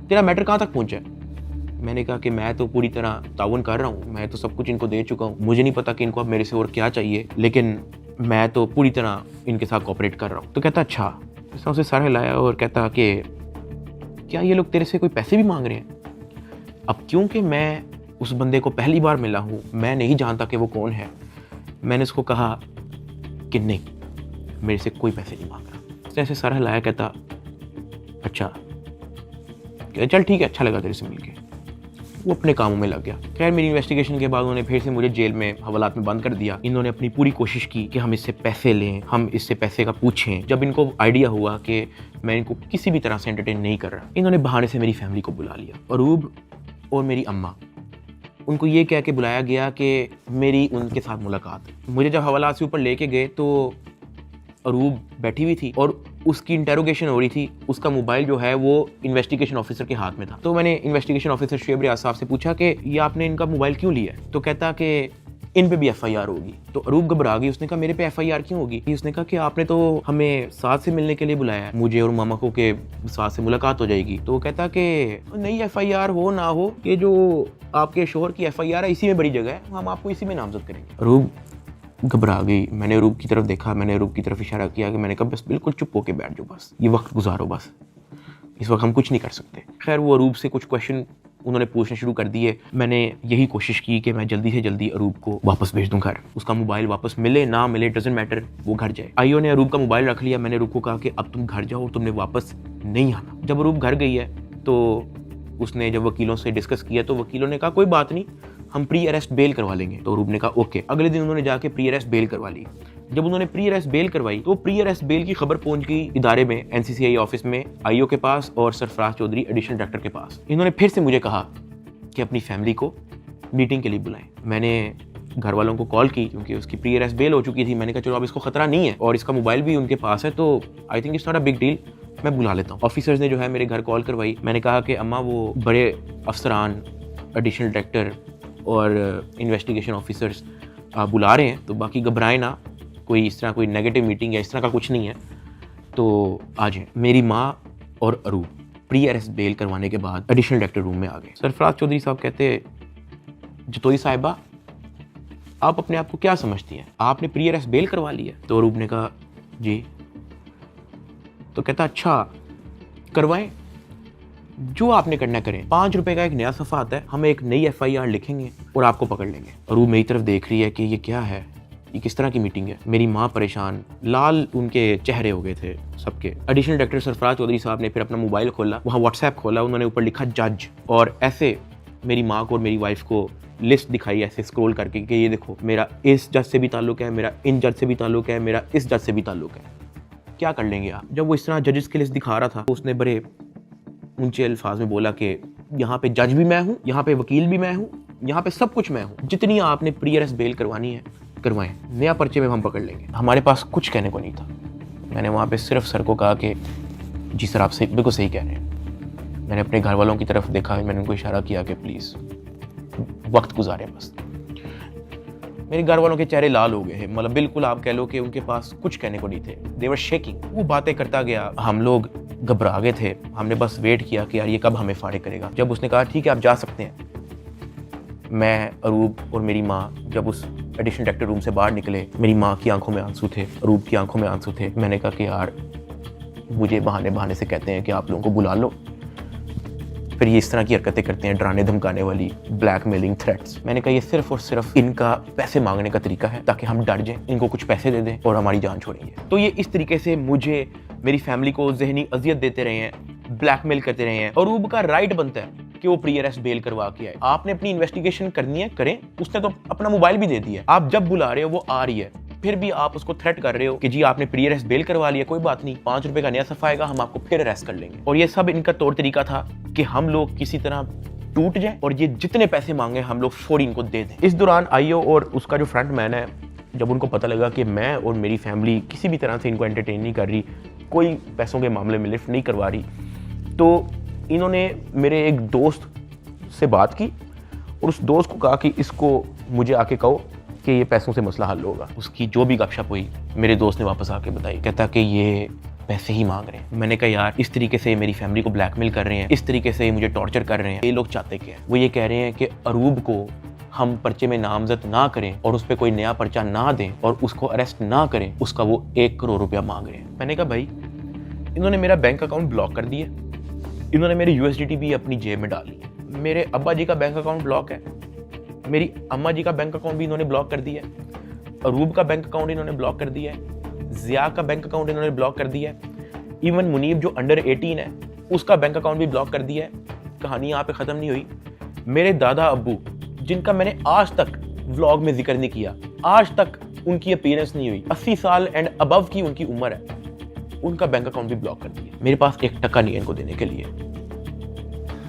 तेरा मैटर कहाँ तक पहुँचा है? मैंने कहा कि मैं तो पूरी तरह ताउन कर रहा हूँ, मैं तो सब कुछ इनको दे चुका हूँ, मुझे नहीं पता कि इनको अब मेरे से और क्या चाहिए, लेकिन मैं तो पूरी तरह इनके साथ कोऑपरेट कर रहा हूँ। तो कहता अच्छा। उसने उसे सर हिलाया और कहता कि क्या ये लोग तेरे से कोई पैसे भी मांग रहे हैं? अब क्योंकि मैं उस बंदे को पहली बार मिला हूँ, मैं नहीं जानता कि वो कौन है। मैंने उसको कहा कि नहीं, मेरे से कोई पैसे नहीं मांग रहा। उसने ऐसे सर हिलाया, कहता अच्छा, चल ठीक है, अच्छा लगा तेरे से मिलके। वो अपने कामों में लग गया। खैर मेरी इन्वेस्टिगेशन के बाद उन्होंने फिर से मुझे जेल में हवालात में बंद कर दिया। इन्होंने अपनी पूरी कोशिश की कि हम इससे पैसे लें, हम इससे पैसे का पूछें। जब इनको आइडिया हुआ कि मैं इनको किसी भी तरह से एंटरटेन नहीं कर रहा, इन्होंने बहाने से मेरी फैमिली को बुला लिया। अरूब और मेरी अम्मा, उनको ये कह के बुलाया गया कि मेरी उनके साथ मुलाकात है। मुझे जब हवालात से ऊपर लेके गए तो अरूब बैठी हुई थी और उसकी इंटेरोगेशन हो रही थी। उसका मोबाइल जो है वो इन्वेस्टिगेशन ऑफिसर के हाथ में था। तो मैंने इन्वेस्टिगेशन ऑफिसर शुएब रियाज साहब से पूछा कि ये आपने इनका मोबाइल क्यों लिया है? तो कहता कि इन पे भी FIR होगी। तो अरूब घबरा गई। उसने कहा मेरे पे FIR क्यों होगी? उसने कहा कि आपने तो हमें साथ से मिलने के लिए बुलाया है, मुझे और मामा को, के साथ से मुलाकात हो जाएगी। तो कहता कि नहीं, FIR हो ना हो, ये जो आपके शोहर की FIR है इसी में बड़ी जगह है, हम आपको इसी में नामजद करेंगे। अरूब घबरा गई। मैंने अरूब की तरफ देखा, मैंने अरूब की तरफ इशारा किया कि मैंने कहा बस बिल्कुल चुप होके बैठ जाओ, बस ये वक्त गुजारो, बस इस वक्त हम कुछ नहीं कर सकते। खैर वो अरूब से कुछ क्वेश्चन उन्होंने पूछने शुरू कर दिए। मैंने यही कोशिश की कि मैं जल्दी से जल्दी अरूब को वापस भेज दूं घर। उसका मोबाइल वापस मिले ना मिले डजंट मैटर, वो घर जाए। आईओ ने अरूब का मोबाइल रख लिया। मैंने अरूब को कहा कि अब तुम घर जाओ, तुमने वापस नहीं आना। जब अरूब घर गई है तो उसने जब वकीलों से डिस्कस किया तो वकीलों ने कहा कोई बात नहीं, हम प्री अरेस्ट बेल करवा लेंगे। तो अरूब ने कहा ओके। अगले दिन उन्होंने जाके प्री अरेस्ट बेल करवा ली। जब उन्होंने प्री अरेस्ट बेल करवाई तो प्री अरेस्ट बेल की खबर पहुंच गई इदारे में, NCCI ऑफिस में, आईओ के पास और सरफराज चौधरी एडिशनल डायरेक्टर के पास। इन्होंने फिर से मुझे कहा कि अपनी फैमिली को मीटिंग के लिए बुलाएं। मैंने घर वालों को कॉल की क्योंकि उसकी प्री अरेस्ट बेल हो चुकी थी। मैंने कहा चलो अब इसको खतरा नहीं है और इसका मोबाइल भी उनके पास है, तो I think it's not a big deal, मैं बुला लेता हूँ। ऑफिसर्स ने जो है मेरे घर कॉल करवाई। मैंने कहा कि अम्मा वो बड़े अफसरान, एडिशनल डायरेक्टर और इन्वेस्टिगेशन ऑफिसर्स बुला रहे हैं, तो बाकी घबराएं ना, कोई इस तरह कोई नेगेटिव मीटिंग या इस तरह का कुछ नहीं है, तो आ जाएं। मेरी माँ और अरूब प्री अरेस्ट बेल करवाने के बाद एडिशनल डायरेक्टर रूम में आ गए। सरफराज चौधरी साहब कहते, जतोई साहिबा आप अपने आप को क्या समझती हैं, आपने प्री अरेस्ट बेल करवा ली है? तो अरूब ने कहा जी। तो कहता अच्छा करवाएं, जो आपने करना करें, 5 रुपए का एक नया सफ़ा आता है, हम एक नई FIR लिखेंगे और आपको पकड़ लेंगे। अरूब मेरी तरफ देख रही है कि ये क्या है, ये किस तरह की मीटिंग है। मेरी माँ परेशान, लाल उनके चेहरे हो गए थे सबके। एडिशनल डायरेक्टर सरफराज चौधरी साहब ने फिर अपना मोबाइल खोला, वहाँ WhatsApp खोला, उन्होंने ऊपर लिखा जज, और ऐसे मेरी माँ को और मेरी वाइफ को लिस्ट दिखाई ऐसे स्क्रॉल करके कि ये देखो मेरा इस जज से भी ताल्लुक है, मेरा इन जज से भी ताल्लुक है, मेरा इस जज से भी ताल्लुक है, क्या कर लेंगे आप? जब वो इस तरह जजेस की लिस्ट दिखा रहा था तो उसने बड़े ऊंचे अल्फाज में बोला कि यहाँ पे जज भी मैं हूँ, यहाँ पे वकील भी मैं हूँ, यहाँ पे सब कुछ मैं हूँ, जितनी आपने प्री अरेस्ट बेल करवानी है करवाएं, नया पर्चे में हम पकड़ लेंगे। हमारे पास कुछ कहने को नहीं था। मैंने वहाँ पे सिर्फ सर को कहा कि जी सर आप सही, बिल्कुल सही कह रहे हैं। मैंने अपने घर वालों की तरफ देखा, मैंने उनको इशारा किया कि प्लीज़ वक्त गुजारें बस। मेरे घर वालों के चेहरे लाल हो गए हैं, मतलब बिल्कुल आप कह लो कि उनके पास कुछ कहने को नहीं थे। दे वर शेकिंग। वो बातें करता गया, हम लोग घबरा गए थे। हमने बस वेट किया कि यार ये कब हमें फाड़े करेगा। जब उसने कहा ठीक है आप जा सकते हैं, मैं, अरूब और मेरी माँ जब उस एडिशनल डायरेक्टर रूम से बाहर निकले, मेरी माँ की आंखों में आंसू थे, अरूब की आंखों में आंसू थे। मैंने कहा कि यार मुझे बहाने से कहते हैं कि आप लोगों को बुला लो, फिर ये इस तरह की हरकतें करते हैं, डराने धमकाने वाली, ब्लैकमेलिंग, थ्रेट्स। मैंने कहा ये सिर्फ और सिर्फ इनका पैसे मांगने का तरीका है ताकि हम डर जाएं, इनको कुछ पैसे दे दें और हमारी जान छोड़ेंगे। तो ये इस तरीके से मुझे, मेरी फैमिली को ज़हनी अजियत देते रहे हैं, ब्लैकमेल करते रहे हैं। अरूब का राइट बनता है कि वो प्री अरेस्ट बेल करवा के आए। आपने अपनी इन्वेस्टिगेशन करनी है, करें। उसने तो अपना मोबाइल भी दे दिया, आप जब बुला रहे हो वो आ रही है, फिर भी आप उसको थ्रेट कर रहे हो कि जी आपने प्री अरेस्ट बेल करवा लिया, कोई बात नहीं, 5 रुपए का नया सफ़ा आएगा, हम आपको फिर अरेस्ट कर लेंगे। और ये सब इनका तौर तरीका था कि हम लोग किसी तरह टूट जाए और ये जितने पैसे मांगे हम लोग फौरी इनको दे दें। इस दौरान आईओ और उसका जो फ्रंट मैन है, जब उनको पता लगा कि मैं और मेरी फैमिली किसी भी तरह से इनको एंटरटेन नहीं कर रही, कोई पैसों के मामले में लिफ्ट नहीं करवा रही, तो इन्होंने मेरे एक दोस्त से बात की और उस दोस्त को कहा कि इसको मुझे आके कहो कि ये पैसों से मसला हल होगा। उसकी जो भी गपशप हुई मेरे दोस्त ने वापस आके बताई, कहता कि ये पैसे ही मांग रहे हैं। मैंने कहा यार इस तरीके से मेरी फैमिली को ब्लैकमेल कर रहे हैं, इस तरीके से मुझे टॉर्चर कर रहे हैं, ये लोग चाहते क्या है? वो ये कह रहे हैं कि अरूब को हम पर्चे में नामजद ना करें और उस पर कोई नया पर्चा ना दें और उसको अरेस्ट ना करें, उसका वो 1 करोड़ रुपया मांग रहे हैं। मैंने कहा भाई इन्होंने मेरा बैंक अकाउंट ब्लॉक कर दिया, इन्होंने मेरी USDT भी अपनी जेब में डाली, मेरे अब्बा जी का बैंक अकाउंट ब्लॉक है, मेरी अम्मा जी का बैंक अकाउंट भी इन्होंने ब्लॉक कर दिया है, अरूब का बैंक अकाउंट इन्होंने ब्लॉक कर दिया है, जिया का बैंक अकाउंट इन्होंने ब्लॉक कर दिया है, इवन मुनीब जो अंडर 18 है उसका बैंक अकाउंट भी ब्लॉक कर दिया है। कहानी यहाँ पे ख़त्म नहीं हुई। मेरे दादा अब्बू जिनका मैंने आज तक व्लॉग में जिक्र नहीं किया, आज तक उनकी अपीयरेंस नहीं हुई, 80 साल एंड अबव की उनकी उम्र है, उनका बैंक अकाउंट भी ब्लॉक कर दिया। मेरे पास 1 टका नहीं है इनको देने के लिए।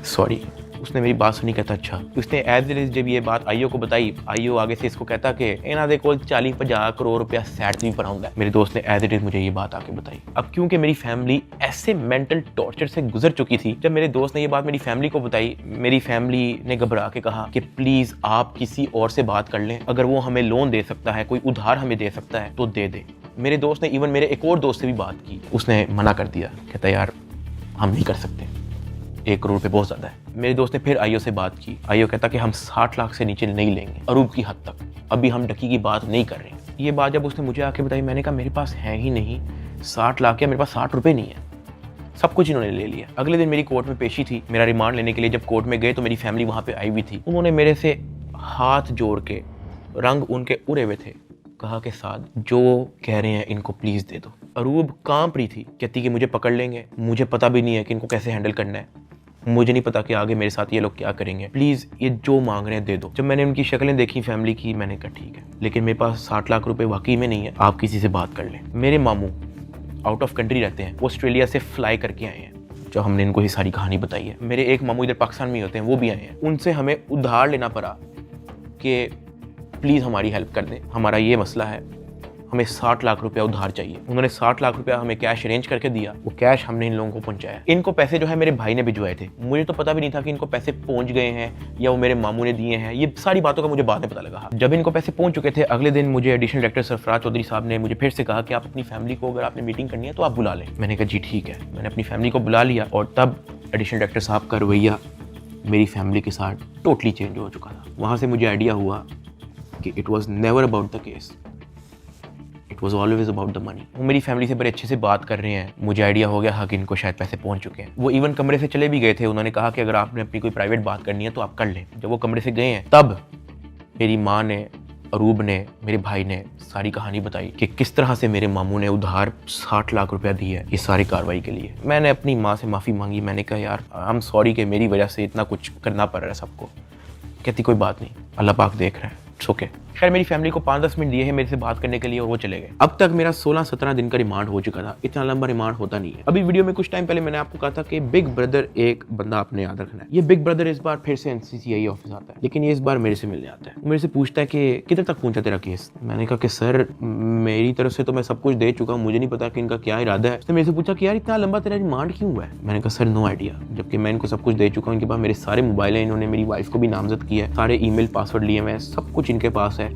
सॉरी। उसने मेरी बात सुनी, कहता अच्छा। उसने एज इट इज जब ये बात आईओ को बताई, आईओ आगे से इसको कहता कि इन्हों दे कोल 40-50 करोड़ रुपया सैट नहीं पड़ा होंगे। मेरे दोस्त ने एज इट इज मुझे ये बात आके बताई। अब क्योंकि मेरी फैमिली ऐसे मेंटल टॉर्चर से गुजर चुकी थी, जब मेरे दोस्त ने ये बात मेरी फैमिली को बताई, मेरी फैमिली ने घबरा के कहा कि प्लीज आप किसी और से बात कर लें, अगर वो हमें लोन दे सकता है, कोई उधार हमें दे सकता है तो दे दे। मेरे दोस्त ने इवन मेरे एक और दोस्त से भी बात की, उसने मना कर दिया, कहता यार हम नहीं कर सकते, 1 करोड़ पे बहुत ज़्यादा है। मेरे दोस्त ने फिर आईओ से बात की, आईओ कहता कि हम 60 लाख से नीचे नहीं लेंगे, अरूब की हद तक, अभी हम डकी की बात नहीं कर रहे हैं। ये बात जब उसने मुझे आके बताई, मैंने कहा मेरे पास है ही नहीं 60 लाख, या मेरे पास 60 रुपये नहीं है, सब कुछ इन्होंने ले लिया। अगले दिन मेरी कोर्ट में पेशी थी, मेरा रिमांड लेने के लिए जब कोर्ट में गए तो मेरी फैमिली वहाँ पे आई हुई थी। उन्होंने मेरे से हाथ जोड़ के, रंग उनके उड़े हुए थे, कहा कि साद जो कह रहे हैं इनको प्लीज़ दे दो। अरूब कांप रही थी, कहती कि मुझे पकड़ लेंगे, मुझे पता भी नहीं है कि इनको कैसे हैंडल करना है, मुझे नहीं पता कि आगे मेरे साथ ये लोग क्या करेंगे, प्लीज़ ये जो मांग रहे हैं दे दो। जब मैंने उनकी शक्लें देखी फैमिली की, मैंने कहा ठीक है, लेकिन मेरे पास 60 लाख रुपए वाकई में नहीं है, आप किसी से बात कर लें। मेरे मामू आउट ऑफ कंट्री रहते हैं, वो ऑस्ट्रेलिया से फ्लाई करके आए हैं, जो हमने इनको ये सारी कहानी बताई है। मेरे एक मामू इधर पाकिस्तान में होते हैं, वो भी आए हैं, उनसे हमें उधार लेना पड़ा कि प्लीज़ हमारी हेल्प कर दें, हमारा ये मसला है, हमें 60 लाख रुपया उधार चाहिए। उन्होंने 60 लाख रुपया हमें कैश अरेंज करके दिया, वो कैश हमने इन लोगों को पहुंचाया। इनको पैसे जो है मेरे भाई ने भिजवाए थे, मुझे तो पता भी नहीं था कि इनको पैसे पहुंच गए हैं या वो मेरे मामू ने दिए हैं, ये सारी बातों का मुझे बाद में पता लगा। जब इनको पैसे पहुंच चुके थे, अगले दिन मुझे एडिशनल डायरेक्टर सरफराज चौधरी साहब ने मुझे फिर से कहा कि आप अपनी फैमिली को, अगर आपने मीटिंग करनी है तो आप बुला लें। मैंने कहा जी ठीक है, मैंने अपनी फैमिली को बुला लिया और तब एडिशनल डायरेक्टर साहब का रवैया मेरी फैमिली के साथ टोटली चेंज हो चुका था। वहाँ से मुझे आइडिया हुआ कि it was never about the case, it was always about the money. वो मेरी फैमिली से बड़े अच्छे से बात कर रहे हैं, मुझे आइडिया हो गया हाँ कि इनको शायद पैसे पहुंच चुके हैं। वो इवन कमरे से चले भी गए थे, उन्होंने कहा कि अगर आपने अपनी कोई प्राइवेट बात करनी है तो आप कर लें। जब वो कमरे से गए हैं तब मेरी माँ ने, अरूब ने, मेरे भाई ने सारी कहानी बताई कि किस तरह से मेरे मामू ने उधार 60 लाख रुपया दी है इस सारी कार्रवाई के लिए। मैंने अपनी माँ से माफ़ी मांगी, मैंने कहा यार आई एम सॉरी कि मेरी वजह से इतना कुछ करना पड़ रहा है सबको। कहती कोई बात नहीं, अल्लाह पाक देख रहा है, इट्स ओके। खैर मेरी फैमिली को 5-10 मिनट दिए हैं मेरे से बात करने के लिए और वो चले गए। अब तक मेरा 16-17 दिन का रिमांड हो चुका था, इतना लंबा रिमांड होता नहीं है। अभी वीडियो में कुछ टाइम पहले मैंने आपको कहा था कि बिग ब्रदर एक बंदा आपने याद रखना है। ये बिग ब्रदर इस बार फिर से एनसीसीआई ऑफिस आता है, लेकिन ये इस बार मेरे से मिलने आता है। वो मेरे से पूछता है कि किधर तक पहुंचा तेरा केस। मैंने कहा कि सर मेरी तरफ से तो मैं सब कुछ दे चुका हूँ, मुझे नहीं पता कि इनका क्या इरादा है। उसने मेरे से पूछा कि यार इतना लंबा तेरा रिमांड क्यों हुआ है। मैंने कहा सर नो आइडिया, जबकि मैं इनको सब कुछ दे चुका हूँ। इनके पास मेरे सारे मोबाइल हैं, इन्होंने मेरी वाइफ को भी नामजद किया है, सारे ईमेल पासवर्ड लिए हुए हैं, सब कुछ इनके पास है,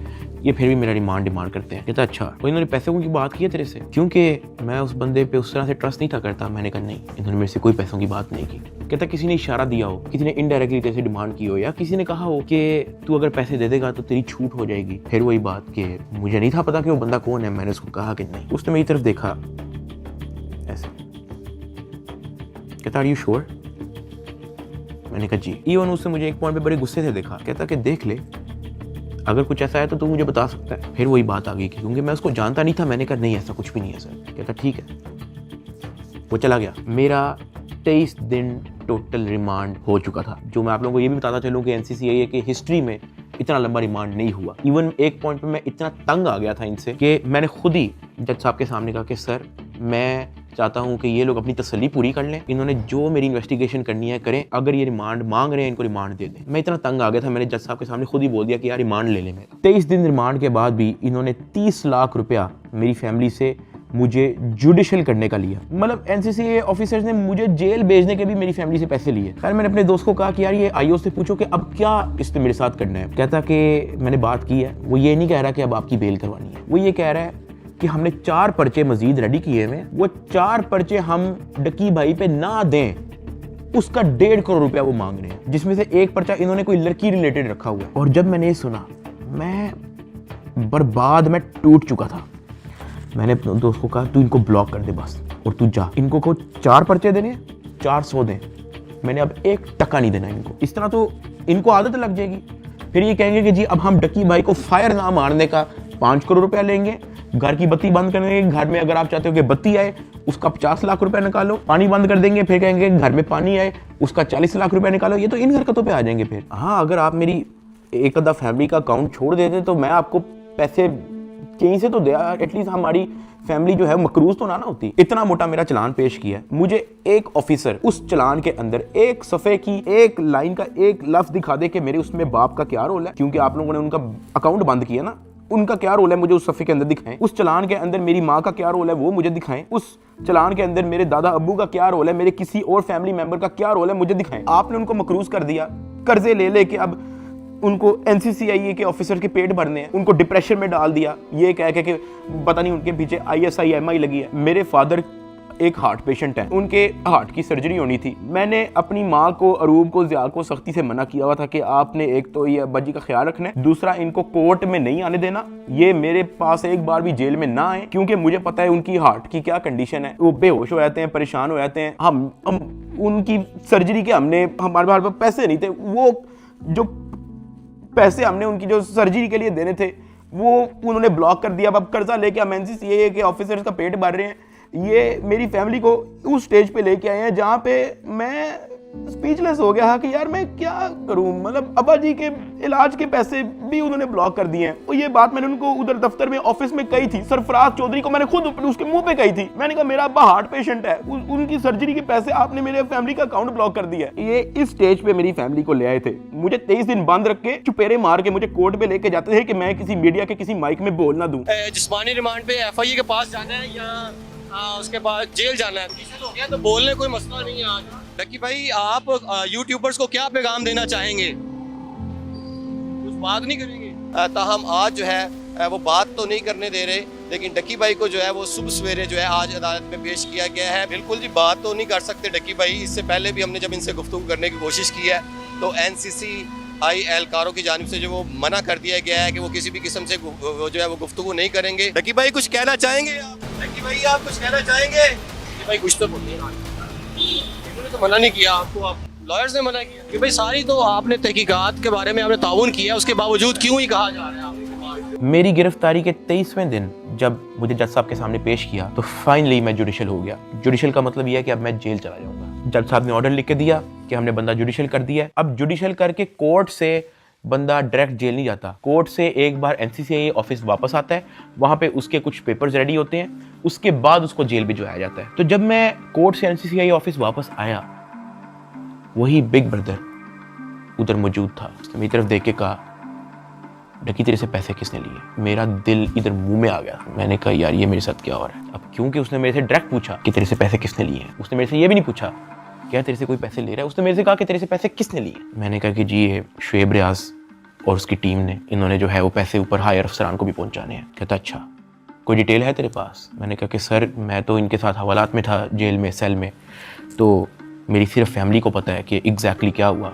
ये फिर भी मेरा रिमांड डिमांड करते हैं। कहता अच्छा तो इन्होंने पैसों की बात की है तेरे से, क्योंकि मैं उस बंदे पे उस तरह से ट्रस्ट नहीं था करता। मैंने कहा नहीं, इन्होंने मेरे से कोई पैसों की बात नहीं की। कहता किसी ने इशारा दिया हो, किसी ने इनडायरेक्टली तेरे से डिमांड की हो, या किसी ने कहा हो कि तू अगर पैसे दे देगा तो तेरी छूट हो जाएगी। फिर वही बात कि मुझे नहीं था पता कि वो बंदा कौन है, मैंने उसको कहा कि नहीं। उसने मेरी तरफ देखा ऐसे, कहता आर यू श्योर। मैंने कहा जी। इवन उससे मुझे एक पॉइंट पे बड़े गुस्से से देखा, कहता कि देख ले अगर कुछ ऐसा है तो तू मुझे बता सकता है। फिर वही बात आ गई क्योंकि मैं उसको जानता नहीं था। मैंने कहा नहीं ऐसा कुछ भी नहीं है सर। कहता ठीक है, वो चला गया। मेरा 23 दिन टोटल रिमांड हो चुका था। जो मैं आप लोगों को ये भी बताता चलूँ कि एनसीसीआई की हिस्ट्री में इतना लंबा रिमांड नहीं हुआ। इवन एक पॉइंट पे मैं इतना तंग आ गया था इनसे कि मैंने खुद ही जज साहब के सामने कहा कि सर मैं चाहता हूं कि ये लोग अपनी तसल्ली पूरी कर लें, इन्होंने जो मेरी इन्वेस्टिगेशन करनी है करें, अगर ये रिमांड मांग रहे हैं इनको रिमांड दे दें। मैं इतना तंग आ गया था, मैंने जज साहब के सामने खुद ही बोल दिया कि यार रिमांड ले लें मेरा। 23 दिन रिमांड के बाद भी इन्होंने 30 लाख रुपया मेरी फैमिली से मुझे जुडिशियल करने का लिया। मतलब एनसीसीए ऑफिसर्स ने मुझे जेल भेजने के भी मेरी फैमिली से पैसे लिए। खैर मैंने अपने दोस्त को कहा कि यार ये आईओ से पूछो कि अब क्या इसने मेरे साथ करना है। कहता कि मैंने बात की है, वो ये नहीं कह रहा कि अब आपकी बेल करवानी है, वो ये कह रहा है कि हमने 4 पर्चे मजीद रेडी किए हैं, वो 4 पर्चे हम डकी भाई पे ना दें, उसका 1.5 करोड़ रुपया वो मांग रहे हैं, जिसमें से एक पर्चा इन्होंने कोई लड़की रिलेटेड रखा हुआ है। और जब मैंने ये सुना मैं बर्बाद, मैं टूट चुका था। मैंने अपने दोस्त को कहा तू इनको ब्लॉक कर दे बस, और तू जा, इनको को 4 पर्चे देने, 400 दें, मैंने अब 1 टका नहीं देना इनको। इस तरह तो इनको आदत लग जाएगी फिर ये कहेंगे कि जी अब हम डकी भाई को फायर ना मारने का 5 करोड़ रुपया लेंगे, घर की बत्ती बंद कर देंगे, घर में अगर आप चाहते हो कि बत्ती आए उसका 50 लाख रुपया निकालो, पानी बंद कर देंगे, फिर कहेंगे घर में पानी आए उसका 40 लाख रुपया निकालो। ये तो इन हरकतों पे आ जाएंगे फिर। हाँ, अगर आप मेरी एक आधा फैमिली का अकाउंट छोड़ देते तो मैं आपको पैसे कहीं से तो दे, एटलीस्ट हमारी फैमिली जो है मकरूज तो ना होती। इतना मोटा मेरा चलान पेश किया है, मुझे एक ऑफिसर उस चलान के अंदर एक सफ़े की एक लाइन का एक लफ्ज दिखा दे कि मेरे उसमें बाप का क्या रोल है, क्योंकि आप लोगों ने उनका अकाउंट बंद किया ना, उनका क्या रोल है मुझे उस सफ़े के अंदर दिखाएं। उस चलान के अंदर मेरी माँ का क्या रोल है वो मुझे दिखाएं। उस चलान के अंदर मेरे दादा अब्बू का क्या रोल है, मेरे किसी और फैमिली मेंबर का क्या रोल है मुझे दिखाएं। आपने उनको मकरूज कर दिया, कर्जे ले लेके अब उनको NCCIA के ऑफिसर के पेट भरने हैं, उनको डिप्रेशन में डाल दिया, ये कह के कि पता नहीं उनके पीछे ISI-MI लगी है। मेरे फादर एक हार्ट पेशेंट हैं, उनके हार्ट की सर्जरी होनी थी। मैंने अपनी माँ को, अरूब को, ज़िया को सख्ती से मना किया हुआ था कि आपने एक तो ये अब्बा जी का ख्याल रखना है, दूसरा इनको कोर्ट में नहीं आने देना, ये मेरे पास एक बार भी जेल में ना आए, क्योंकि मुझे पता है उनकी हार्ट की क्या कंडीशन है। वो बेहोश हो जाते हैं, परेशान हो जाते हैं। हम उनकी सर्जरी के हमारे पास पैसे नहीं थे, वो जो पैसे हमने उनकी जो सर्जरी के लिए देने थे वो उन्होंने ब्लॉक कर दिया। अब कर्जा लेके हम NCCIA के ऑफिसर्स का पेट भर रहे हैं। ये मेरी फैमिली को उस स्टेज पे लेके आए हैं जहाँ पे मैं स्पीचलेस हो गया कि यार मैं क्या करूं। मतलब अब्बा जी के इलाज के पैसे भी उन्होंने ब्लॉक कर दिए हैं। और ये बात मैंने उनको उधर दफ्तर में ऑफिस में कही थी, सरफराज चौधरी को मैंने खुद उसके मुंह पे कही थी। मैंने कहा मेरा अब्बा हार्ट पेशेंट है, उनकी सर्जरी के पैसे आपने मेरे फैमिली का अकाउंट ब्लॉक कर दिया है। ये इस स्टेज पे मेरी फैमिली को ले आए थे, मुझे 23 दिन बंद रख के चुपेरे मार के मुझे कोर्ट पे लेके जाते थे कि मैं किसी मीडिया के किसी माइक में बोल ना दूं।
जिस्मानी रिमांड पे FIA के पास जाना है या उसके बाद जेल जाना है, तो हो गया, तो बोलने कोई मसला नहीं है। आज डकी भाई आप यूट्यूबर्स को क्या पैगाम देना चाहेंगे? कुछ बात नहीं करेंगे? ताहम आज जो है वो बात तो नहीं करने दे रहे, लेकिन डकी भाई को जो है वो सुबह सवेरे जो है आज अदालत में पेश किया गया है। बिल्कुल जी बात तो नहीं कर सकते डकी भाई। इससे पहले भी हमने जब इनसे गुफ्तगू करने की कोशिश की है तो NCCI एहलकारों की जानिब से जो वो मना कर दिया गया है कि वो किसी भी किस्म से जो है वो गुफ्तगू नहीं करेंगे। डकी भाई कुछ कहना चाहेंगे आप? डकी भाई आप कुछ कहना चाहेंगे? डकी भाई कुछ तो बोलिए। इन्होंने तो मना नहीं किया आपको, आप लॉयर्स ने मना किया कि भाई सारी तो आपने तहकीकात के बारे में आपने ताउन किया, उसके बावजूद क्यों ही कहा जा रहा है आपके?
मेरी गिरफ्तारी के 23वें दिन जब मुझे जज साहब के सामने पेश किया तो फाइनली मैं जुडिशल हो गया। जुडिशल का मतलब यह है कि अब मैं जेल चला जाऊंगा। जज साहब ने ऑर्डर लिख के दिया कि हमने बंदा जुडिशल कर दिया है। अब जुडिशल करके कोर्ट से बंदा डायरेक्ट जेल नहीं जाता, कोर्ट से एक बार NCCIA ऑफिस वापस आता है, वहाँ पे उसके कुछ पेपर्स रेडी होते हैं, उसके बाद उसको जेल भिजवाया जाता है। तो जब मैं कोर्ट से NCCIA ऑफिस वापस आया, वही बिग ब्रदर उधर मौजूद था। उसने मेरी तरफ देख के कहा, डकी तेरे से पैसे किसने लिए? मेरा दिल इधर मुंह में आ गया। मैंने कहा यार ये मेरे साथ क्या हो रहा है। अब क्योंकि उसने मेरे से डायरेक्ट पूछा कि तेरे से पैसे किसने लिए हैं, उसने मेरे से ये भी नहीं पूछा क्या तेरे से कोई पैसे ले रहा है, उसने मेरे से कहा कि तेरे से पैसे किसने लिए। मैंने कहा कि जी ये शुएब रियाज और उसकी टीम ने, इन्होंने जो है वो पैसे ऊपर हायर अफसरान को भी पहुंचाने हैं। कहता अच्छा कोई डिटेल है तेरे पास? मैंने कहा कि सर मैं तो इनके साथ हवालात में था जेल में, सेल में, तो मेरी सिर्फ फैमिली को पता है कि एग्जैक्टली क्या हुआ।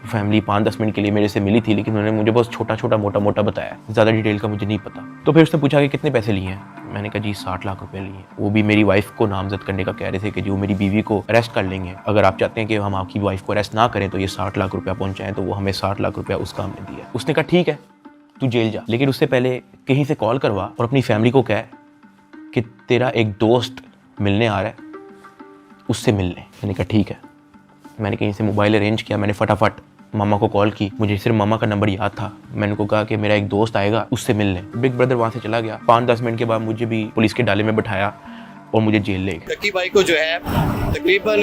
फैमिली 5-10 मिनट के लिए मेरे से मिली थी, लेकिन उन्होंने मुझे बहुत छोटा छोटा मोटा मोटा बताया, ज़्यादा डिटेल का मुझे नहीं पता। तो फिर उसने पूछा कि कितने पैसे लिए हैं? मैंने कहा जी 60 लाख रुपए लिए। वो भी मेरी वाइफ को नामजद करने का कह रहे थे कि जी वो मेरी बीवी को अरेस्ट कर लेंगे, अगर आप चाहते हैं कि हम आपकी वाइफ को अरेस्ट ना करें तो ये 60 लाख रुपया पहुँचाएँ। तो वो हमें 60 लाख रुपया उसका हमने दिया। उसने कहा ठीक है तू जेल जा, लेकिन उससे पहले कहीं से कॉल करवा और अपनी फैमिली को कह कि तेरा एक दोस्त मिलने आ रहा है, उससे मिलने। मैंने कहा ठीक है। मैंने कहीं से मोबाइल अरेंज किया, मैंने फटाफट मामा को कॉल की, मुझे सिर्फ मामा का नंबर याद था। मैंने उनको कहा कि मेरा एक दोस्त आएगा, उससे मिलने। बिग ब्रदर वहाँ से चला गया। 5-10 मिनट के बाद मुझे भी पुलिस के डाले में बिठाया और मुझे जेल ले गए।
डकी भाई को जो है तकरीबन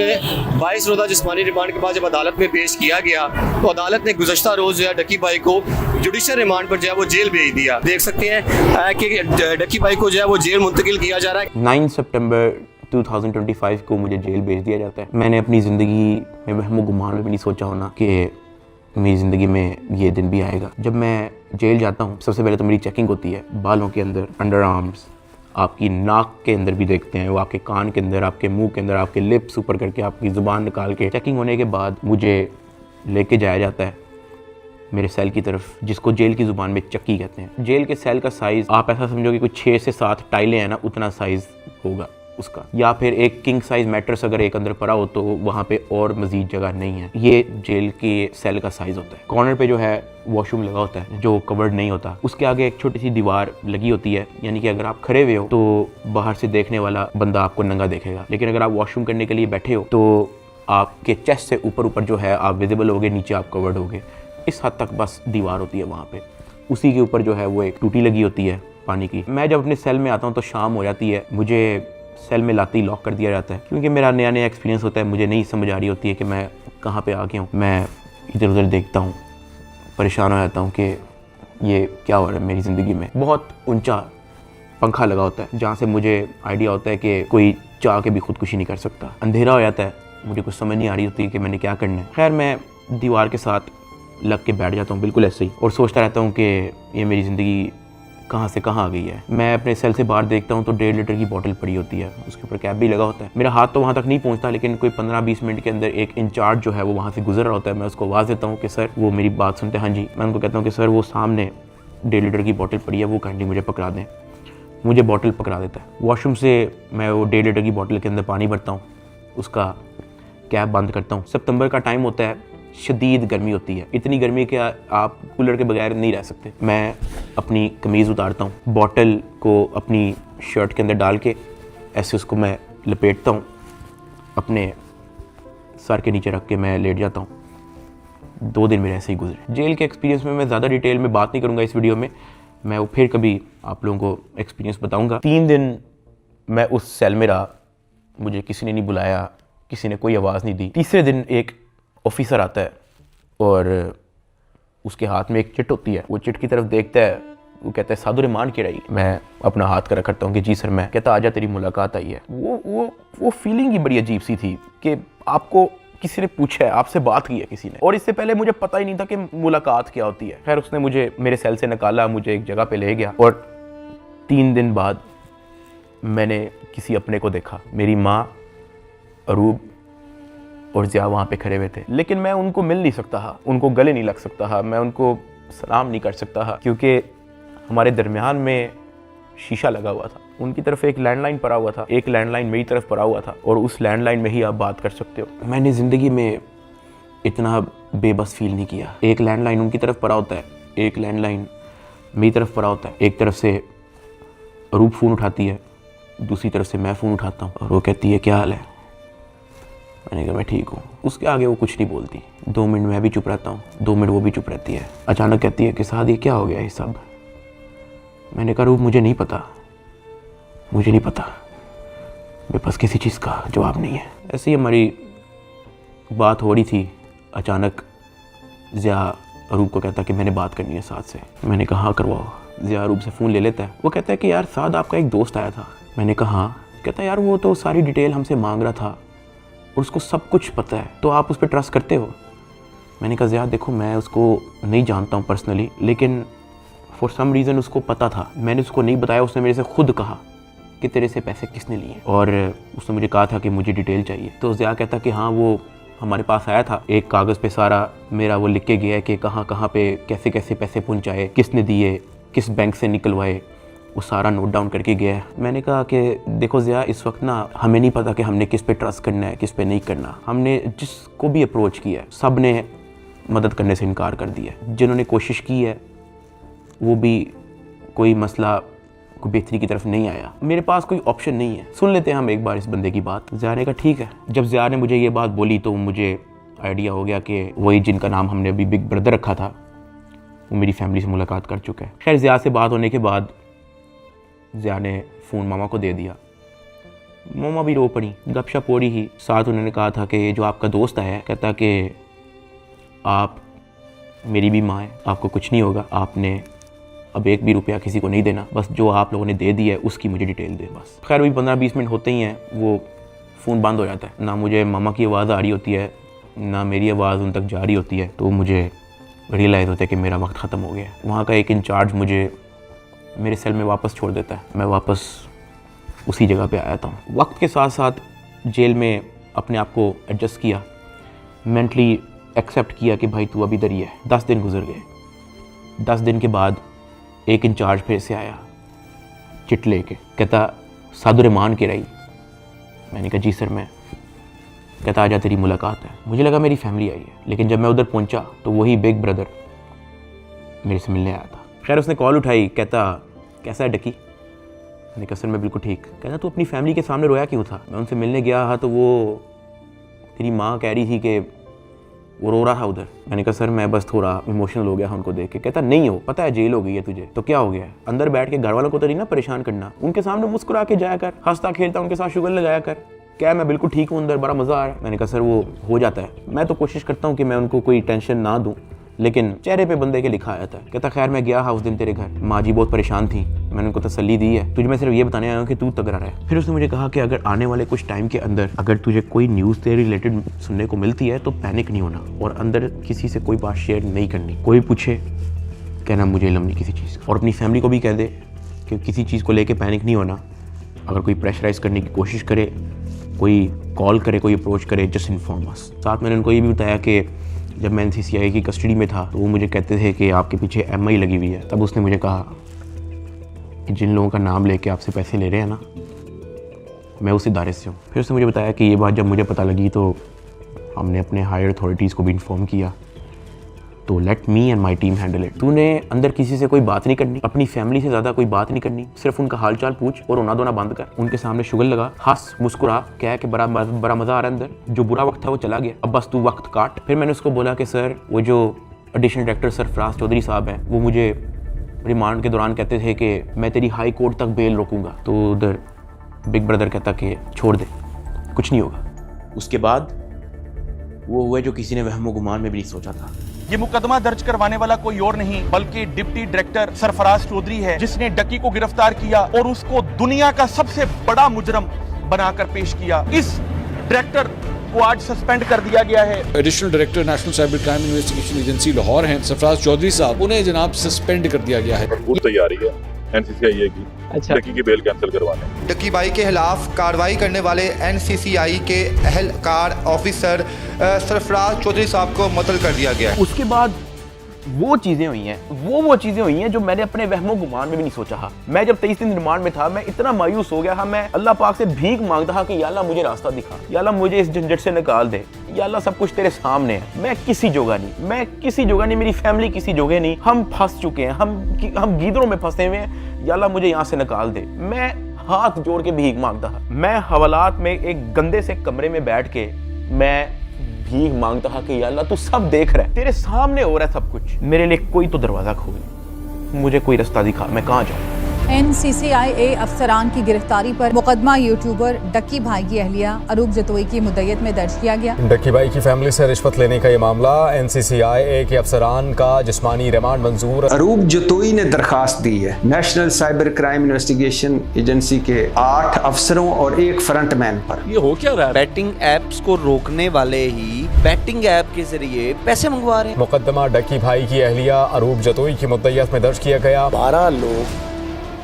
22 रोज़ा जिस्मानी रिमांड के बाद जब अदालत में पेश किया गया तो अदालत ने गुज़श्ता रोज़ जो है डकी भाई को जुडिशल रिमांड पर जो है वो जेल भेज दिया। देख सकते हैं कि डकी भाई को जो है वो जेल मुंतकिल किया जा रहा है।
9 सितंबर 2025 को मुझे जेल भेज दिया जाता है। मैंने अपनी ज़िंदगी में वहमो गुमान में भी नहीं सोचा होना कि मेरी ज़िंदगी में ये दिन भी आएगा। जब मैं जेल जाता हूँ सबसे पहले तो मेरी चेकिंग होती है, बालों के अंदर, अंडर आर्म्स, आपकी नाक के अंदर भी देखते हैं, वो आपके कान के अंदर, आपके मुंह के अंदर, आपके लिप्स ऊपर करके आपकी ज़ुबान निकाल के। चेकिंग होने के बाद मुझे लेके जाया जाता है मेरे सेल की तरफ, जिसको जेल की ज़ुबान में चक्की कहते हैं। जेल के सेल का साइज़ आप ऐसा समझो कि कुछ 6 से 7 टाइलें हैं ना, उतना साइज़ होगा। उसका, या फिर एक किंग साइज मैट्रेस अगर एक अंदर पड़ा हो तो वहाँ पे और मजीद जगह नहीं है। ये जेल के सेल का साइज होता है। कॉर्नर पे जो है वॉशरूम लगा होता है जो कवर्ड नहीं होता, उसके आगे एक छोटी सी दीवार लगी होती है, यानी कि अगर आप खड़े हुए हो तो बाहर से देखने वाला बंदा आपको नंगा देखेगा, लेकिन अगर आप वॉशरूम करने के लिए बैठे हो तो आपके चेस्ट से ऊपर जो है आप विजिबल होगे, नीचे आप कवर्ड होगे। इस हद तक बस दीवार होती है वहाँ पे। उसी के ऊपर जो है वो एक टूटी लगी होती है पानी की। मैं जब अपने सेल में आता हूँ तो शाम हो जाती है, मुझे सेल में लाते ही लॉक कर दिया जाता है, क्योंकि मेरा नया नया एक्सपीरियंस होता है, मुझे नहीं समझ आ रही होती है कि मैं कहाँ पे आ गया हूँ। मैं इधर उधर देखता हूँ, परेशान हो जाता हूँ कि ये क्या हो रहा है मेरी ज़िंदगी में। बहुत ऊंचा पंखा लगा होता है जहाँ से मुझे आइडिया होता है कि कोई चाह के भी खुदकुशी नहीं कर सकता। अंधेरा हो जाता है, मुझे कुछ समझ नहीं आ रही होती कि मैंने क्या करना है। खैर मैं दीवार के साथ लग के बैठ जाता हूँ बिल्कुल ऐसे ही, और सोचता रहता हूँ कि ये मेरी ज़िंदगी कहाँ से कहाँ आ गई है। मैं अपने सेल से बाहर देखता हूँ तो 1.5 लीटर की बोतल पड़ी होती है, उसके ऊपर कैप भी लगा होता है। मेरा हाथ तो वहाँ तक नहीं पहुँचता, लेकिन कोई 15-20 मिनट के अंदर एक इंचार्ज जो है वो वहाँ से गुजर रहा होता है। मैं उसको आवाज़ देता हूँ कि सर, वो मेरी बात सुनते हैं, हाँ जी। मैं उनको कहता हूँ कि सर वो सामने 1.5 लीटर की बोतल पड़ी है, वो काइंडली मुझे पकड़ा दें। मुझे बोतल पकड़ा देता है। वॉशरूम से मैं वो 1.5 लीटर की बोतल के अंदर पानी भरता हूँ, उसका कैप बंद करता हूँ। सितंबर का टाइम होता है, शदीद गर्मी होती है, इतनी गर्मी कि आप कूलर के बगैर नहीं रह सकते। मैं अपनी कमीज़ उतारता हूँ, बॉटल को अपनी शर्ट के अंदर डाल के ऐसे उसको मैं लपेटता हूँ, अपने सर के नीचे रख के मैं लेट जाता हूँ। 2 दिन मेरे ऐसे ही गुजरे। जेल के एक्सपीरियंस में मैं ज़्यादा डिटेल में बात नहीं करूँगा इस वीडियो में, मैं वो फिर कभी आप लोगों को एक्सपीरियंस बताऊँगा। 3 दिन मैं उस सेल में रहा, मुझे किसी ने नहीं बुलाया, किसी ने कोई आवाज़ नहीं दी। तीसरे दिन एक ऑफिसर आता है और उसके हाथ में एक चिट होती है। वो चिट की तरफ देखता है, वो कहता है साधु रहमान की रही। मैं अपना हाथ करा करता हूँ कि जी सर। मैं कहता आजा तेरी मुलाकात आई है। वो फीलिंग ही बड़ी अजीब सी थी कि आपको किसी ने पूछा है, आपसे बात की है किसी ने, और इससे पहले मुझे पता ही नहीं था कि मुलाकात क्या होती है। खैर उसने मुझे मेरे सेल से निकाला, मुझे एक जगह पे ले गया, और 3 दिन बाद मैंने किसी अपने को देखा। मेरी माँ, अरूब और ज़िया वहाँ पे खड़े हुए थे, लेकिन मैं उनको मिल नहीं सकता था, उनको गले नहीं लग सकता था, मैं उनको सलाम नहीं कर सकता था, क्योंकि हमारे दरमियान में शीशा लगा हुआ था। उनकी तरफ एक लैंडलाइन पड़ा हुआ था, एक लैंडलाइन मेरी तरफ पड़ा हुआ था, और उस लैंडलाइन में ही आप बात कर सकते हो। मैंने ज़िंदगी में इतना बेबस फील नहीं किया। एक लैंडलाइन उनकी तरफ पड़ा होता है, एक लैंडलाइन मेरी तरफ पड़ा होता है। एक तरफ से अरूब फ़ोन उठाती है, दूसरी तरफ से मैं फ़ोन उठाता हूँ, और वो कहती है क्या हाल है। मैंने कहा मैं ठीक हूँ। उसके आगे वो कुछ नहीं बोलती। 2 मिनट मैं भी चुप रहता हूँ, 2 मिनट वो भी चुप रहती है। अचानक कहती है कि साथ ये क्या हो गया ये सब। मैंने कहा रूप मुझे नहीं पता, मुझे नहीं पता, मेरे पास किसी चीज़ का जवाब नहीं है। ऐसे ही हमारी बात हो रही थी, अचानक ज़िया अरूब को कहता कि मैंने बात करनी है साथ से। मैंने कहा हाँ करवाओ। ज़िया अरूब से फ़ोन ले लेता है। वो कहता है कि यार साथ आपका एक दोस्त आया था। मैंने कहा हाँ। कहता है यार वो तो सारी डिटेल हमसे मांग रहा था और उसको सब कुछ पता है, तो आप उस पर ट्रस्ट करते हो। मैंने कहा ज़िया देखो मैं उसको नहीं जानता हूँ पर्सनली, लेकिन फॉर सम रीज़न उसको पता था। मैंने उसको नहीं बताया, उसने मेरे से खुद कहा कि तेरे से पैसे किसने लिए, और उसने मुझे कहा था कि मुझे डिटेल चाहिए। तो ज़िया कहता कि हाँ वो हमारे पास आया था, एक कागज़ पे सारा मेरा वो लिख के गया है कि कहाँ कहाँ पे कैसे कैसे पैसे पहुँचाए, किसने दिए, किस बैंक से निकलवाए, वो सारा नोट डाउन करके गया है। मैंने कहा कि देखो ज़िया इस वक्त ना हमें नहीं पता कि हमने किस पे ट्रस्ट करना है, किस पे नहीं करना। हमने जिसको भी अप्रोच किया है सब ने मदद करने से इनकार कर दिया है। जिन्होंने कोशिश की है वो भी कोई मसला कोई बेहतरी की तरफ नहीं आया। मेरे पास कोई ऑप्शन नहीं है, सुन लेते हैं हम एक बार इस बंदे की बात। ज़िया ने कहा ठीक है। जब ज़िया ने मुझे ये बात बोली तो मुझे आइडिया हो गया कि वही जिनका नाम हमने अभी बिग ब्रदर रखा था वो मेरी फैमिली से मुलाकात कर चुका है। खैर ज़िया से बात होने के बाद ज़िया ने फ़ोन मामा को दे दिया। मामा भी रो पड़ी, गपशप हो रही ही। साथ उन्होंने कहा था कि जो आपका दोस्त आया है कहता कि आप मेरी भी माँ है, आपको कुछ नहीं होगा, आपने अब 1 भी रुपया किसी को नहीं देना, बस जो आप लोगों ने दे दिया है उसकी मुझे डिटेल दे बस। खैर वही 15-20 मिनट होते ही हैं वो फ़ोन बंद हो जाता है। ना मुझे मामा की आवाज़ आ रही होती है, ना मेरी आवाज़ उन तक जा रही होती है। तो मुझे रियलाइज़ होता है कि मेरा वक्त ख़त्म हो गया। वहाँ का एक इंचार्ज मुझे मेरे सेल में वापस छोड़ देता है। मैं वापस उसी जगह पे आ जाता हूँ। वक्त के साथ साथ जेल में अपने आप को एडजस्ट किया, मेंटली एक्सेप्ट किया कि भाई तू अभी इधर ही है। 10 दिन गुजर गए। 10 दिन के बाद एक इंचार्ज फिर से आया चिट लेके, कहता साधु रहमान के रही। मैंने कहा जी सर मैं। कहता आजा तेरी मुलाकात है। मुझे लगा मेरी फैमिली आई है, लेकिन जब मैं उधर पहुंचा तो वही बिग ब्रदर मेरे से मिलने आया था। खैर उसने कॉल उठाई, कहता कैसा है डकी। मैंने कहा सर मैं बिल्कुल ठीक। कहता तू अपनी फैमिली के सामने रोया क्यों था। मैं उनसे मिलने गया तो वो तेरी माँ कह रही थी कि वो रो रहा था उधर। मैंने कहा सर मैं बस थोड़ा इमोशनल हो गया उनको देख के। कहता नहीं हो, पता है जेल हो गई है तुझे तो क्या हो गया है, अंदर बैठ के घर वालों को तो नहीं ना परेशान करना, उनके सामने मुस्कुरा के जाया कर, हंसता खेलता उनके साथ शुगर लगाया कर। क्या मैं बिल्कुल ठीक हूँ, अंदर बड़ा मज़ा आ रहा है। मैंने कहा सर वो हो जाता है, मैं तो कोशिश करता हूँ कि मैं उनको कोई टेंशन ना दूँ, लेकिन चेहरे पे बंदे के लिखा आया था। कहता खैर मैं गया उस दिन तेरे घर, माँ जी बहुत परेशान थी, मैंने उनको तसल्ली दी है, तुझे मैं सिर्फ ये बताने आया हूँ कि तू तगड़ा रहे। फिर उसने मुझे कहा कि अगर आने वाले कुछ टाइम के अंदर अगर तुझे कोई न्यूज़ तेरे रिलेटेड सुनने को मिलती है तो पैनिक नहीं होना और अंदर किसी से कोई बात शेयर नहीं करनी। कोई पूछे कहना मुझे इल्म नहीं किसी चीज़, और अपनी फैमिली को भी कह दे कि किसी चीज़ को लेकर पैनिक नहीं होना। अगर कोई प्रेशराइज करने की कोशिश करे, कोई कॉल करे, कोई अप्रोच करे, जस्ट इन्फॉर्म अस। साथ मैंने उनको ये भी बताया कि जब मैं NCCI की कस्टडी में था तो वो मुझे कहते थे कि आपके पीछे MI लगी हुई है। तब उसने मुझे कहा कि जिन लोगों का नाम लेके आपसे पैसे ले रहे हैं ना, मैं उस इदारे से हूँ। फिर उसने मुझे बताया कि ये बात जब मुझे पता लगी तो हमने अपने हायर अथॉरिटीज़ को भी इन्फॉर्म किया, तो let me and my team handle it. तूने अंदर किसी से कोई बात नहीं करनी, अपनी फैमिली से ज़्यादा कोई बात नहीं करनी, सिर्फ उनका हाल चाल पूछ और रोना धोना बंद कर, उनके सामने शुगर लगा, हंस मुस्कुरा, कह के बड़ा मज़ा आ रहा है अंदर, जो बुरा वक्त था वो चला गया, अब बस तू वक्त काट। फिर मैंने उसको बोला कि सर वो जो एडिशनल डायरेक्टर सरफराज चौधरी साहब हैं वो मुझे रिमांड के दौरान कहते थे कि मैं तेरी हाई कोर्ट तक बेल रोकूंगा। तो उधर बिग ब्रदर कहता कि छोड़ दे, कुछ नहीं होगा। उसके बाद वो हुआ जो किसी ने वहमो गुमान में भी नहीं सोचा था।
ये मुकदमा दर्ज करवाने वाला कोई और नहीं बल्कि डिप्टी डायरेक्टर सरफराज चौधरी है, जिसने डकी को गिरफ्तार किया और उसको दुनिया का सबसे बड़ा मुजरम बनाकर पेश किया। इस डायरेक्टर को आज सस्पेंड कर दिया गया है।
Additional director national cyber crime investigation agency Lahore हैं सरफराज चौधरी साहब, उन्हें जनाब सस्पेंड कर दिया गया है।
पूरी तैयारी है NCCI की डकी की बेल कैंसिल करवाने।
डकी भाई के खिलाफ कार्रवाई करने वाले NCCI के अहलकार ऑफिसर सरफराज चौधरी साहब को मुअत्तल कर दिया गया है।
उसके बाद वो चीज़ें हुई हैं, वो चीज़ें हुई हैं जो मैंने अपने वहमो गुमान में भी नहीं सोचा था। मैं जब 23 दिन रिमांड में था मैं इतना मायूस हो गया था, मैं अल्लाह पाक से भीख मांगता था कि या अल्लाह मुझे रास्ता दिखा, या अल्लाह मुझे इस झंझट से निकाल दे, या अल्लाह सब कुछ तेरे सामने है, मैं किसी जोगा नहीं, मेरी फैमिली किसी जोगे नहीं, हम फंस चुके हैं, हम गीदड़ों में फंसे हुए हैं, या अल्लाह मुझे यहाँ से निकाल दे। मैं हाथ जोड़ के भीख मांगता था। मैं हवालात में एक गंदे से कमरे में बैठ के मैं भीख मांगता था कि या अल्लाह तू सब देख रहा है, तेरे सामने हो रहा है सब कुछ, मेरे लिए कोई तो दरवाजा खोल, मुझे कोई रास्ता दिखा, मैं कहाँ जाऊँ।
NCCI अफसरान की गिरफ्तारी पर मुकदमा यूट्यूबर डक्की भाई की अहलिया अरूब जतोई की मुद्दत में दर्ज किया गया।
डक्की भाई की फैमिली से रिश्वत लेने का ये मामला, NCCI के अफसरान का जिस्मानी रिमांड मंजूर।
अरूब जतोई ने दरखास्त दी है national cyber crime investigation agency के 8 अफसरों और 1 फ्रंटमैन पर।
ये हो क्या रहा है? बैटिंग एप्स को रोकने वाले ही बैटिंग ऐप के जरिए पैसे मंगवा रहे हैं।
मुकदमा डक्की भाई की अहलिया अरूब जतोई की मुद्दत में दर्ज किया गया।
12 लोग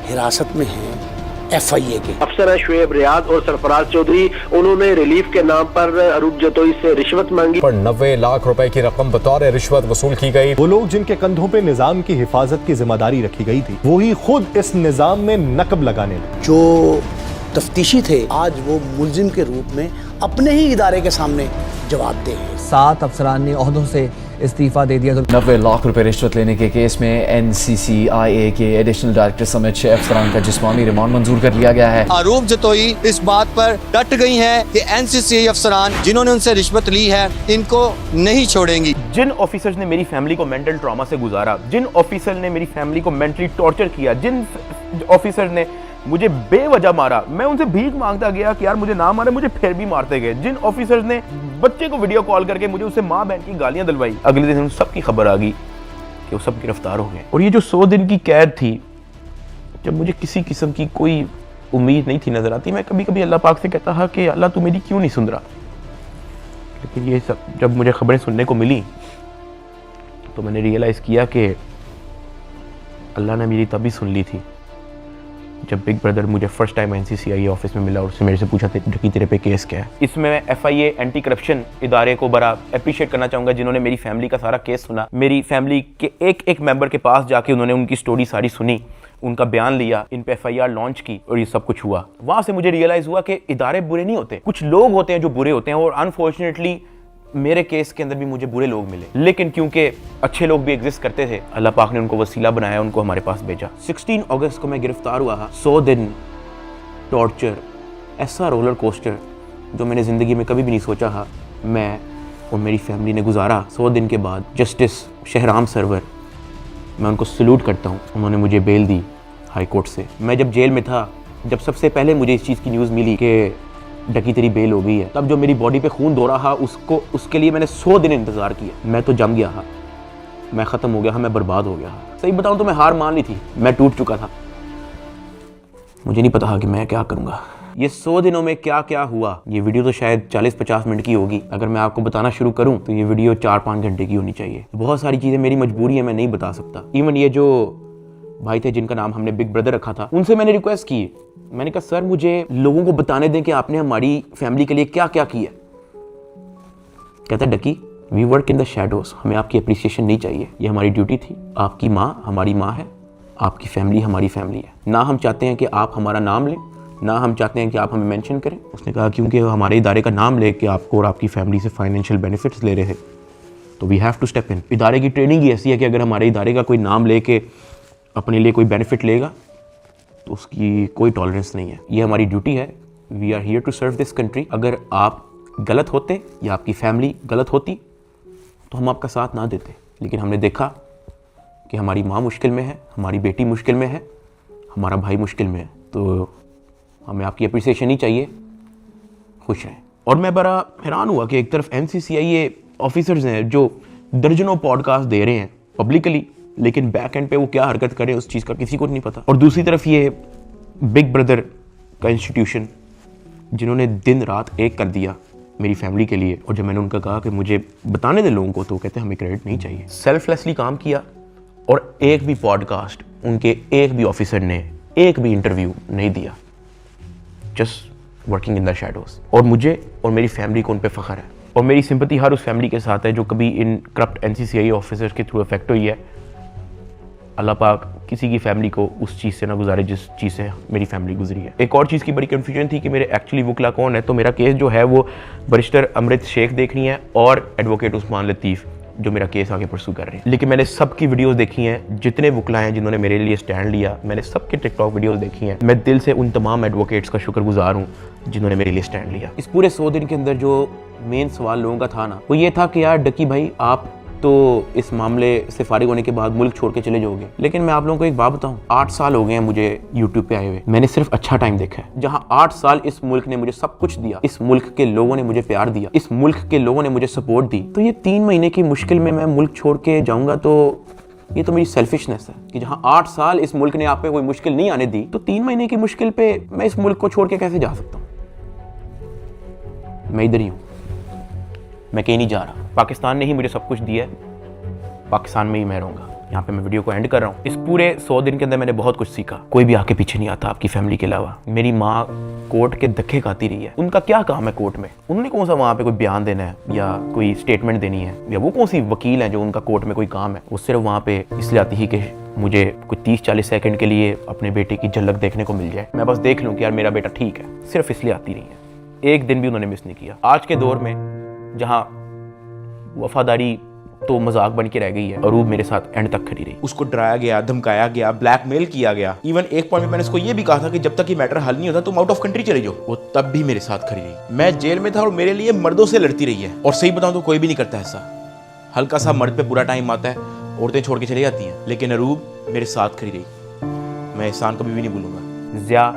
हिरासत में हैं FIA के।
अफसर शुएब रियाद और सरफराज चौधरी, उन्होंने रिलीफ के नाम पर अरूब जतोई से रिश्वत मांगी
पर 90 लाख रुपए की रकम बतौर रिश्वत वसूल की गई।
वो लोग जिनके कंधों पे निजाम की हिफाजत की जिम्मेदारी रखी गई थी, वही खुद इस निजाम में नकब लगाने लगे।
जो तफ्तीशी थे आज वो मुलजिम के रूप में अपने ही इदारे के सामने जवाबदेह हैं।
7 अफसरान ने ओहदों से इस्तीफा दे दिया।
90 लाख रुपए रिश्वत लेने के केस में NCCI के एडिशनल डायरेक्टर समेत 6 अफसरान का जिस्मानी रिमांड मंजूर कर लिया गया है।
अरूब जतोई इस बात पर डट गई हैं कि NCCI अफसरान जिन्होंने उनसे रिश्वत ली है इनको नहीं छोड़ेंगी।
जिन ऑफिसर्स ने मेरी फैमिली को मेंटल ट्रॉमा से गुजारा, जिन ऑफिसर ने मेरी फैमिली को मेंटली टॉर्चर किया, जिन ऑफिसर ने मुझे बेवजह मारा, मैं उनसे भीख मांगता गया कि यार मुझे ना मारे, मुझे फिर भी मारते गए। जिन ऑफिसर्स ने बच्चे को वीडियो कॉल करके मुझे उससे माँ बहन की गालियां दिलवाई, अगले दिन उन सब की खबर आ गई कि वो सब गिरफ्तार हो गए। और ये जो 100 दिन की कैद थी, जब मुझे किसी किस्म की कोई उम्मीद नहीं थी नजर आती, मैं कभी कभी अल्लाह पाक से कहता था कि अल्लाह तू मेरी क्यों नहीं सुन रहा। लेकिन ये सब जब मुझे खबरें सुनने को मिली तो मैंने रियलाइज़ किया कि अल्लाह ने मेरी तभी सुन ली थी जब बिग ब्रदर मुझे फर्स्ट टाइम NCCI ऑफिस में मिला और उससे मेरे से पूछा कि तेरे पे केस क्या है। इसमें मैं FIA एंटी करप्शन इदारे को बड़ा अप्रिशिएट करना चाहूँगा, जिन्होंने मेरी फैमिली का सारा केस सुना, मेरी फैमिली के एक मेंबर के पास जाके उन्होंने उनकी स्टोरी सारी सुनी, उनका बयान लिया, इन पे FIR लॉन्च की और ये सब कुछ हुआ। वहां से मुझे रियलाइज हुआ कि इदारे बुरे नहीं होते, कुछ लोग होते हैं जो बुरे होते हैं। और अनफॉर्चुनेटली मेरे केस के अंदर भी मुझे बुरे लोग मिले, लेकिन क्योंकि अच्छे लोग भी एग्जिस्ट करते थे, अल्लाह पाक ने उनको वसीला बनाया, उनको हमारे पास भेजा। 16 अगस्त को मैं गिरफ्तार हुआ। 100 दिन टॉर्चर, ऐसा रोलर कोस्टर जो मैंने ज़िंदगी में कभी भी नहीं सोचा था मैं और मेरी फैमिली ने गुजारा। 100 दिन के बाद जस्टिस शहराम सरवर, मैं उनको सल्यूट करता हूँ, उन्होंने मुझे बेल दी हाई कोर्ट से। मैं जब जेल में था, जब सबसे पहले मुझे इस चीज़ की न्यूज़ मिली कि डकी तेरी बेल हो गई है, तब जो मेरी बॉडी पे खून दौड़ा था उसके लिए मैंने 100 दिन इंतज़ार किया। मैं तो जम गया था, मैं ख़त्म हो गया था, मैं बर्बाद हो गया था। सही बताऊँ तो मैं हार मान ली थी, मैं टूट चुका था। मुझे नहीं पता कि मैं क्या करूँगा। ये 100 दिनों में क्या क्या हुआ, ये वीडियो तो शायद 40-50 मिनट की होगी। अगर मैं आपको बताना शुरू करूं तो ये वीडियो 4-5 घंटे की होनी चाहिए। बहुत सारी चीज़ें मेरी मजबूरी है, मैं नहीं बता सकता। इवन ये जो भाई थे जिनका नाम हमने बिग ब्रदर रखा था, उनसे मैंने रिक्वेस्ट की, मैंने कहा सर मुझे लोगों को बताने दें कि आपने हमारी फैमिली के लिए क्या क्या किया। कहता डकी, we work in the shadows, हमें आपकी अप्रिसिएशन नहीं चाहिए, ये हमारी ड्यूटी थी। आपकी माँ हमारी माँ है, आपकी फैमिली हमारी फैमिली है। ना हम चाहते हैं कि आप हमारा नाम लें, ना हम चाहते हैं कि आप हमें मेंशन करें। उसने कहा क्योंकि हमारे इदारे का नाम लेके आपको और आपकी फैमिली से फाइनेंशियल बेनिफिट्स ले रहे थे, तो we have to step in. इदारे की ट्रेनिंग ही ऐसी है कि अगर हमारे इदारे का कोई नाम लेके अपने लिए कोई बेनिफिट लेगा तो उसकी कोई टॉलरेंस नहीं है। ये हमारी ड्यूटी है, we are here to serve this country. अगर आप गलत होते या आपकी फैमिली गलत होती तो हम आपका साथ ना देते, लेकिन हमने देखा कि हमारी माँ मुश्किल में है, हमारी बेटी मुश्किल में है, हमारा भाई मुश्किल में है, तो हमें आपकी अप्रिसिएशन ही चाहिए, खुश रहें। और मैं बड़ा हैरान हुआ कि एक तरफ NCCIA ऑफिसर्स हैं जो दर्जनों पॉडकास्ट दे रहे हैं पब्लिकली, लेकिन बैक एंड पे वो क्या हरकत करे उस चीज़ का किसी को नहीं पता। और दूसरी तरफ ये बिग ब्रदर का इंस्टीट्यूशन जिन्होंने दिन रात एक कर दिया मेरी फैमिली के लिए। और जब मैंने उनका कहा कि मुझे बताने दे लोगों को, तो कहते हमें क्रेडिट नहीं चाहिए। सेल्फलेसली काम किया और एक भी पॉडकास्ट उनके एक भी ऑफिसर ने एक भी इंटरव्यू नहीं दिया, just working in the shadows. और मुझे और मेरी फैमिली को उन पे फ़ख्र है, और मेरी सिंपैथी हर उस फैमिली के साथ है जो कभी इन करप्ट NCCIA ऑफिसर्स के थ्रू अफेक्ट हुई है। अल्लाह पाक किसी की फैमिली को उस चीज़ से ना गुजारे जिस चीज़ से मेरी फैमिली गुजरी है। एक और चीज़ की बड़ी कन्फ्यूजन थी कि मेरे एक्चुअली वकला कौन है। तो मेरा केस जो है वो बैरिस्टर अमृत शेख देख रही हैं और एडवोकेट उस्मान लतीफ़ जो मेरा केस आगे परसू कर रहे हैं। लेकिन मैंने सबकी वीडियोस देखी हैं, जितने वकला हैं जिन्होंने मेरे लिए स्टैंड लिया, मैंने सबके टिकटॉक वीडियोस देखी हैं। मैं दिल से उन तमाम एडवोकेट्स का शुक्रगुजार हूँ जिन्होंने मेरे लिए स्टैंड लिया। इस पूरे 100 दिन के अंदर जो मेन सवाल लोगों का था ना, वो ये था कि यार डकी भाई आप तो इस मामले से फारिग होने के बाद मुल्क छोड़ के चले जाओगे। लेकिन मैं आप लोगों को एक बात बताऊं, 8 साल हो गए हैं मुझे यूट्यूब पे आए हुए, मैंने सिर्फ अच्छा टाइम देखा है। जहां 8 साल इस मुल्क ने मुझे सब कुछ दिया, इस मुल्क के लोगों ने मुझे प्यार दिया, इस मुल्क के लोगों ने मुझे सपोर्ट दी, तो ये 3 महीने की मुश्किल में मैं मुल्क छोड़ के जाऊंगा तो ये तो मेरी सेल्फिशनेस है कि जहां 8 साल इस मुल्क ने आप पे कोई मुश्किल नहीं आने दी, तो 3 महीने की मुश्किल पे मैं इस मुल्क को छोड़ के कैसे जा सकता हूँ। मैं इधर ही हूँ, मैं कहीं नहीं जा रहा। पाकिस्तान ने ही मुझे सब कुछ दिया है, पाकिस्तान में ही मैं रहूंगा। यहाँ पे मैं वीडियो को एंड कर रहा हूँ। इस पूरे 100 दिन के अंदर मैंने बहुत कुछ सीखा। कोई भी आके पीछे नहीं आता आपकी फैमिली के अलावा। मेरी माँ कोर्ट के धक्के खाती रही है, उनका क्या काम है कोर्ट में, उन्होंने कौन सा वहाँ पे कोई बयान देना है या कोई स्टेटमेंट देनी है, या वो कौन सी वकील है जो उनका कोर्ट में कोई काम है। वो सिर्फ वहाँ पे इसलिए आती ही कि मुझे कुछ 30-40 सेकंड के लिए अपने बेटे की झलक देखने को मिल जाए, मैं बस देख लूँ कि यार मेरा बेटा ठीक है, सिर्फ इसलिए आती रही है। एक दिन भी उन्होंने मिस नहीं किया। आज के दौर में जहाँ वफादारी तो मजाक बन के रह गई है, अरूब मेरे साथ एंड तक खड़ी रही। उसको डराया गया, धमकाया गया, ब्लैकमेल किया गया। इवन एक पॉइंट में मैंने उसको ये भी कहा था कि जब तक ये मैटर हल नहीं होता तुम आउट ऑफ कंट्री चले जाओ, वो तब भी मेरे साथ खड़ी रही। मैं जेल में था और मेरे लिए मर्दों से लड़ती रही है, और सही बताऊं तो कोई भी नहीं करता ऐसा। हल्का सा मर्द पे बुरा टाइम आता है, औरतें छोड़ के चली जाती हैं, लेकिन अरूब मेरे साथ खड़ी रही। मैं एहसान कभी भी नहीं भूलूंगा। ज़िया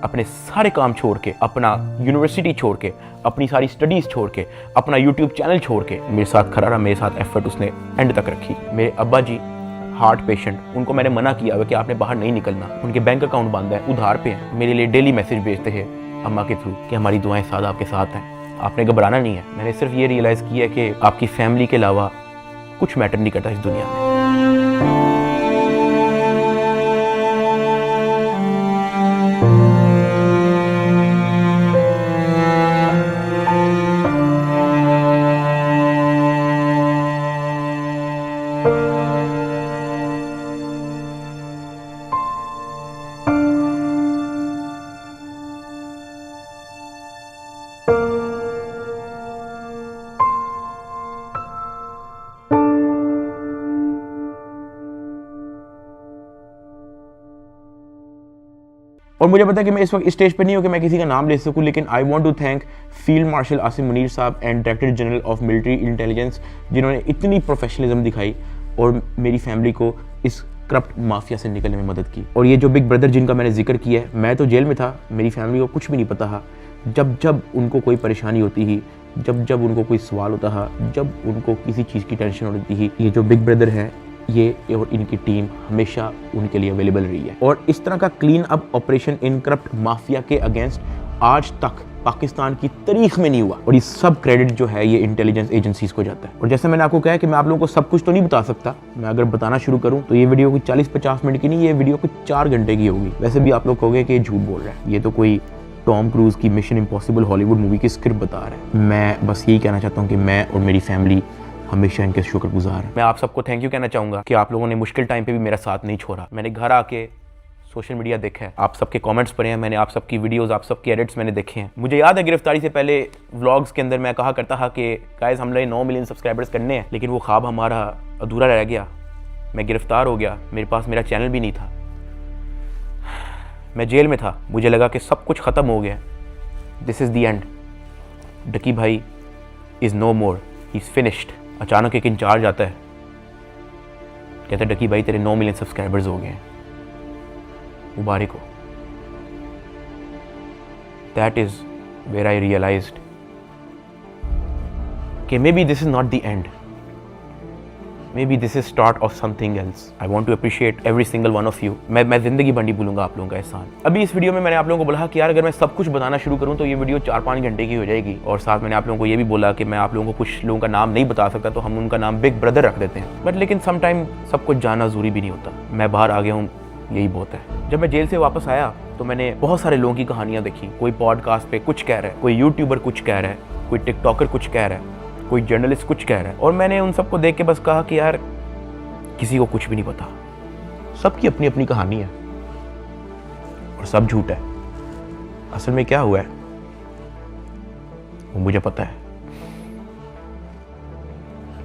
अपने सारे काम छोड़ के, अपना यूनिवर्सिटी छोड़ के, अपनी सारी स्टडीज़ छोड़ के, अपना यूट्यूब चैनल छोड़ के मेरे साथ खड़ा रहा, मेरे साथ एफर्ट उसने एंड तक रखी। मेरे अब्बा जी हार्ट पेशेंट, उनको मैंने मना किया हुआ कि आपने बाहर नहीं निकलना, उनके बैंक अकाउंट बंद है, उधार पे हैं। मेरे लिए डेली मैसेज भेजते हैं अम्मा के थ्रू कि हमारी दुआएं सादा आपके साथ हैं, आपने घबराना नहीं है। मैंने सिर्फ ये रियलाइज़ किया कि आपकी फैमिली के अलावा कुछ मैटर नहीं करता इस दुनिया में। और मुझे पता है कि मैं इस वक्त इस स्टेज पे नहीं हूँ कि मैं किसी का नाम ले सकूँ, लेकिन I want to thank field marshal Asim Munir साहब and director general of military intelligence, जिन्होंने इतनी प्रोफेशनलिज्म दिखाई और मेरी फैमिली को इस करप्ट माफिया से निकलने में मदद की। और ये जो बिग ब्रदर जिनका मैंने जिक्र किया है, मैं तो जेल में था, मेरी फैमिली को कुछ भी नहीं पता था। जब जब उनको कोई परेशानी होती ही, जब जब उनको कोई सवाल होता है, जब उनको किसी चीज़ की टेंशन होती ही, ये जो बिग ब्रदर हैं ये और इनकी टीम हमेशा उनके लिए अवेलेबल रही है। और इस तरह का clean up operation in corrupt mafia के अगेंस्ट आज तक पाकिस्तान की तारीख में नहीं हुआ। और ये सब क्रेडिट जो है ये इंटेलिजेंस एजेंसीज को जाता है। और जैसे मैंने आपको कहा कि मैं आप लोगों को सब कुछ तो नहीं बता सकता, मैं अगर बताना शुरू करूं तो ये वीडियो कुछ 40-50 मिनट की नहीं, ये वीडियो कुछ 4 घंटे की होगी। वैसे भी आप लोग कहोगे कि ये झूठ बोल रहा है, ये तो कोई टॉम क्रूज की मिशन इम्पॉसिबल हॉलीवुड मूवी की स्क्रिप्ट बता रहा है। मैं बस यही कहना चाहता हूँ कि मैं और मेरी फैमिली हमेशा इनके शुक्रगुजार है। मैं आप सबको थैंक यू कहना चाहूँगा कि आप लोगों ने मुश्किल टाइम पे भी मेरा साथ नहीं छोड़ा। मैंने घर आके सोशल मीडिया देखा है, आप सबके कमेंट्स पढ़े हैं, मैंने आप सबकी वीडियोस, आप सबके एडिट्स मैंने देखे हैं। मुझे याद है गिरफ्तारी से पहले व्लॉग्स के अंदर मैं कहा करता था कि गाइस हमने 9 मिलियन सब्सक्राइबर्स करने हैं, लेकिन वो ख्वाब हमारा अधूरा रह गया। मैं गिरफ्तार हो गया, मेरे पास मेरा चैनल भी नहीं था, मैं जेल में था, मुझे लगा कि सब कुछ ख़त्म हो गया। This is the end, Ducky भाई is no more, he is finished. अचानक एक इंचार्ज आता है, कहते डकी भाई तेरे 9 मिलियन सब्सक्राइबर्स हो गए हैं, मुबारक हो। That is where I realised कि may be this is not the end, may be this is start of something else. I want to appreciate every single one of you. मैं जिंदगी भर नहीं भूलूंगा आप लोगों का एहसान। अभी इस वीडियो में मैंने आप लोगों को बोला कि यार अगर मैं सब कुछ बताना शुरू करूं तो ये वीडियो 4-5 घंटे की हो जाएगी। और साथ मैंने आप लोगों को ये भी बोला कि मैं आप लोगों को कुछ लोगों का नाम नहीं बता सकता, तो हम उनका नाम बिग ब्रदर रख देते हैं। बट लेकिन समटाइम सब कुछ जानना जरूरी भी नहीं होता। मैं बाहर आ गया हूँ, यही बहुत है। जब मैं जेल से वापस आया तो मैंने बहुत सारे लोगों की कहानियाँ देखी। कोई पॉडकास्ट पे कुछ कह रहा है, कोई यूट्यूबर कुछ कह रहा है, कोई टिकटॉकर कुछ कह रहा है, कोई जर्नलिस्ट कुछ कह रहा है। और मैंने उन सबको देख के बस कहा कि यार किसी को कुछ भी नहीं पता, सबकी अपनी अपनी कहानी है और सब झूठ है। असल में क्या हुआ है वो मुझे पता है।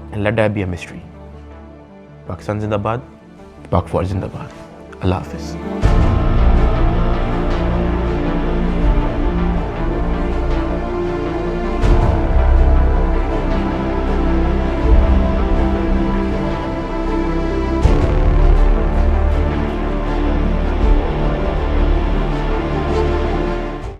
And let that be a mystery. Pakistan जिंदाबाद, पाक फौज जिंदाबाद। अल्लाह हाफिज।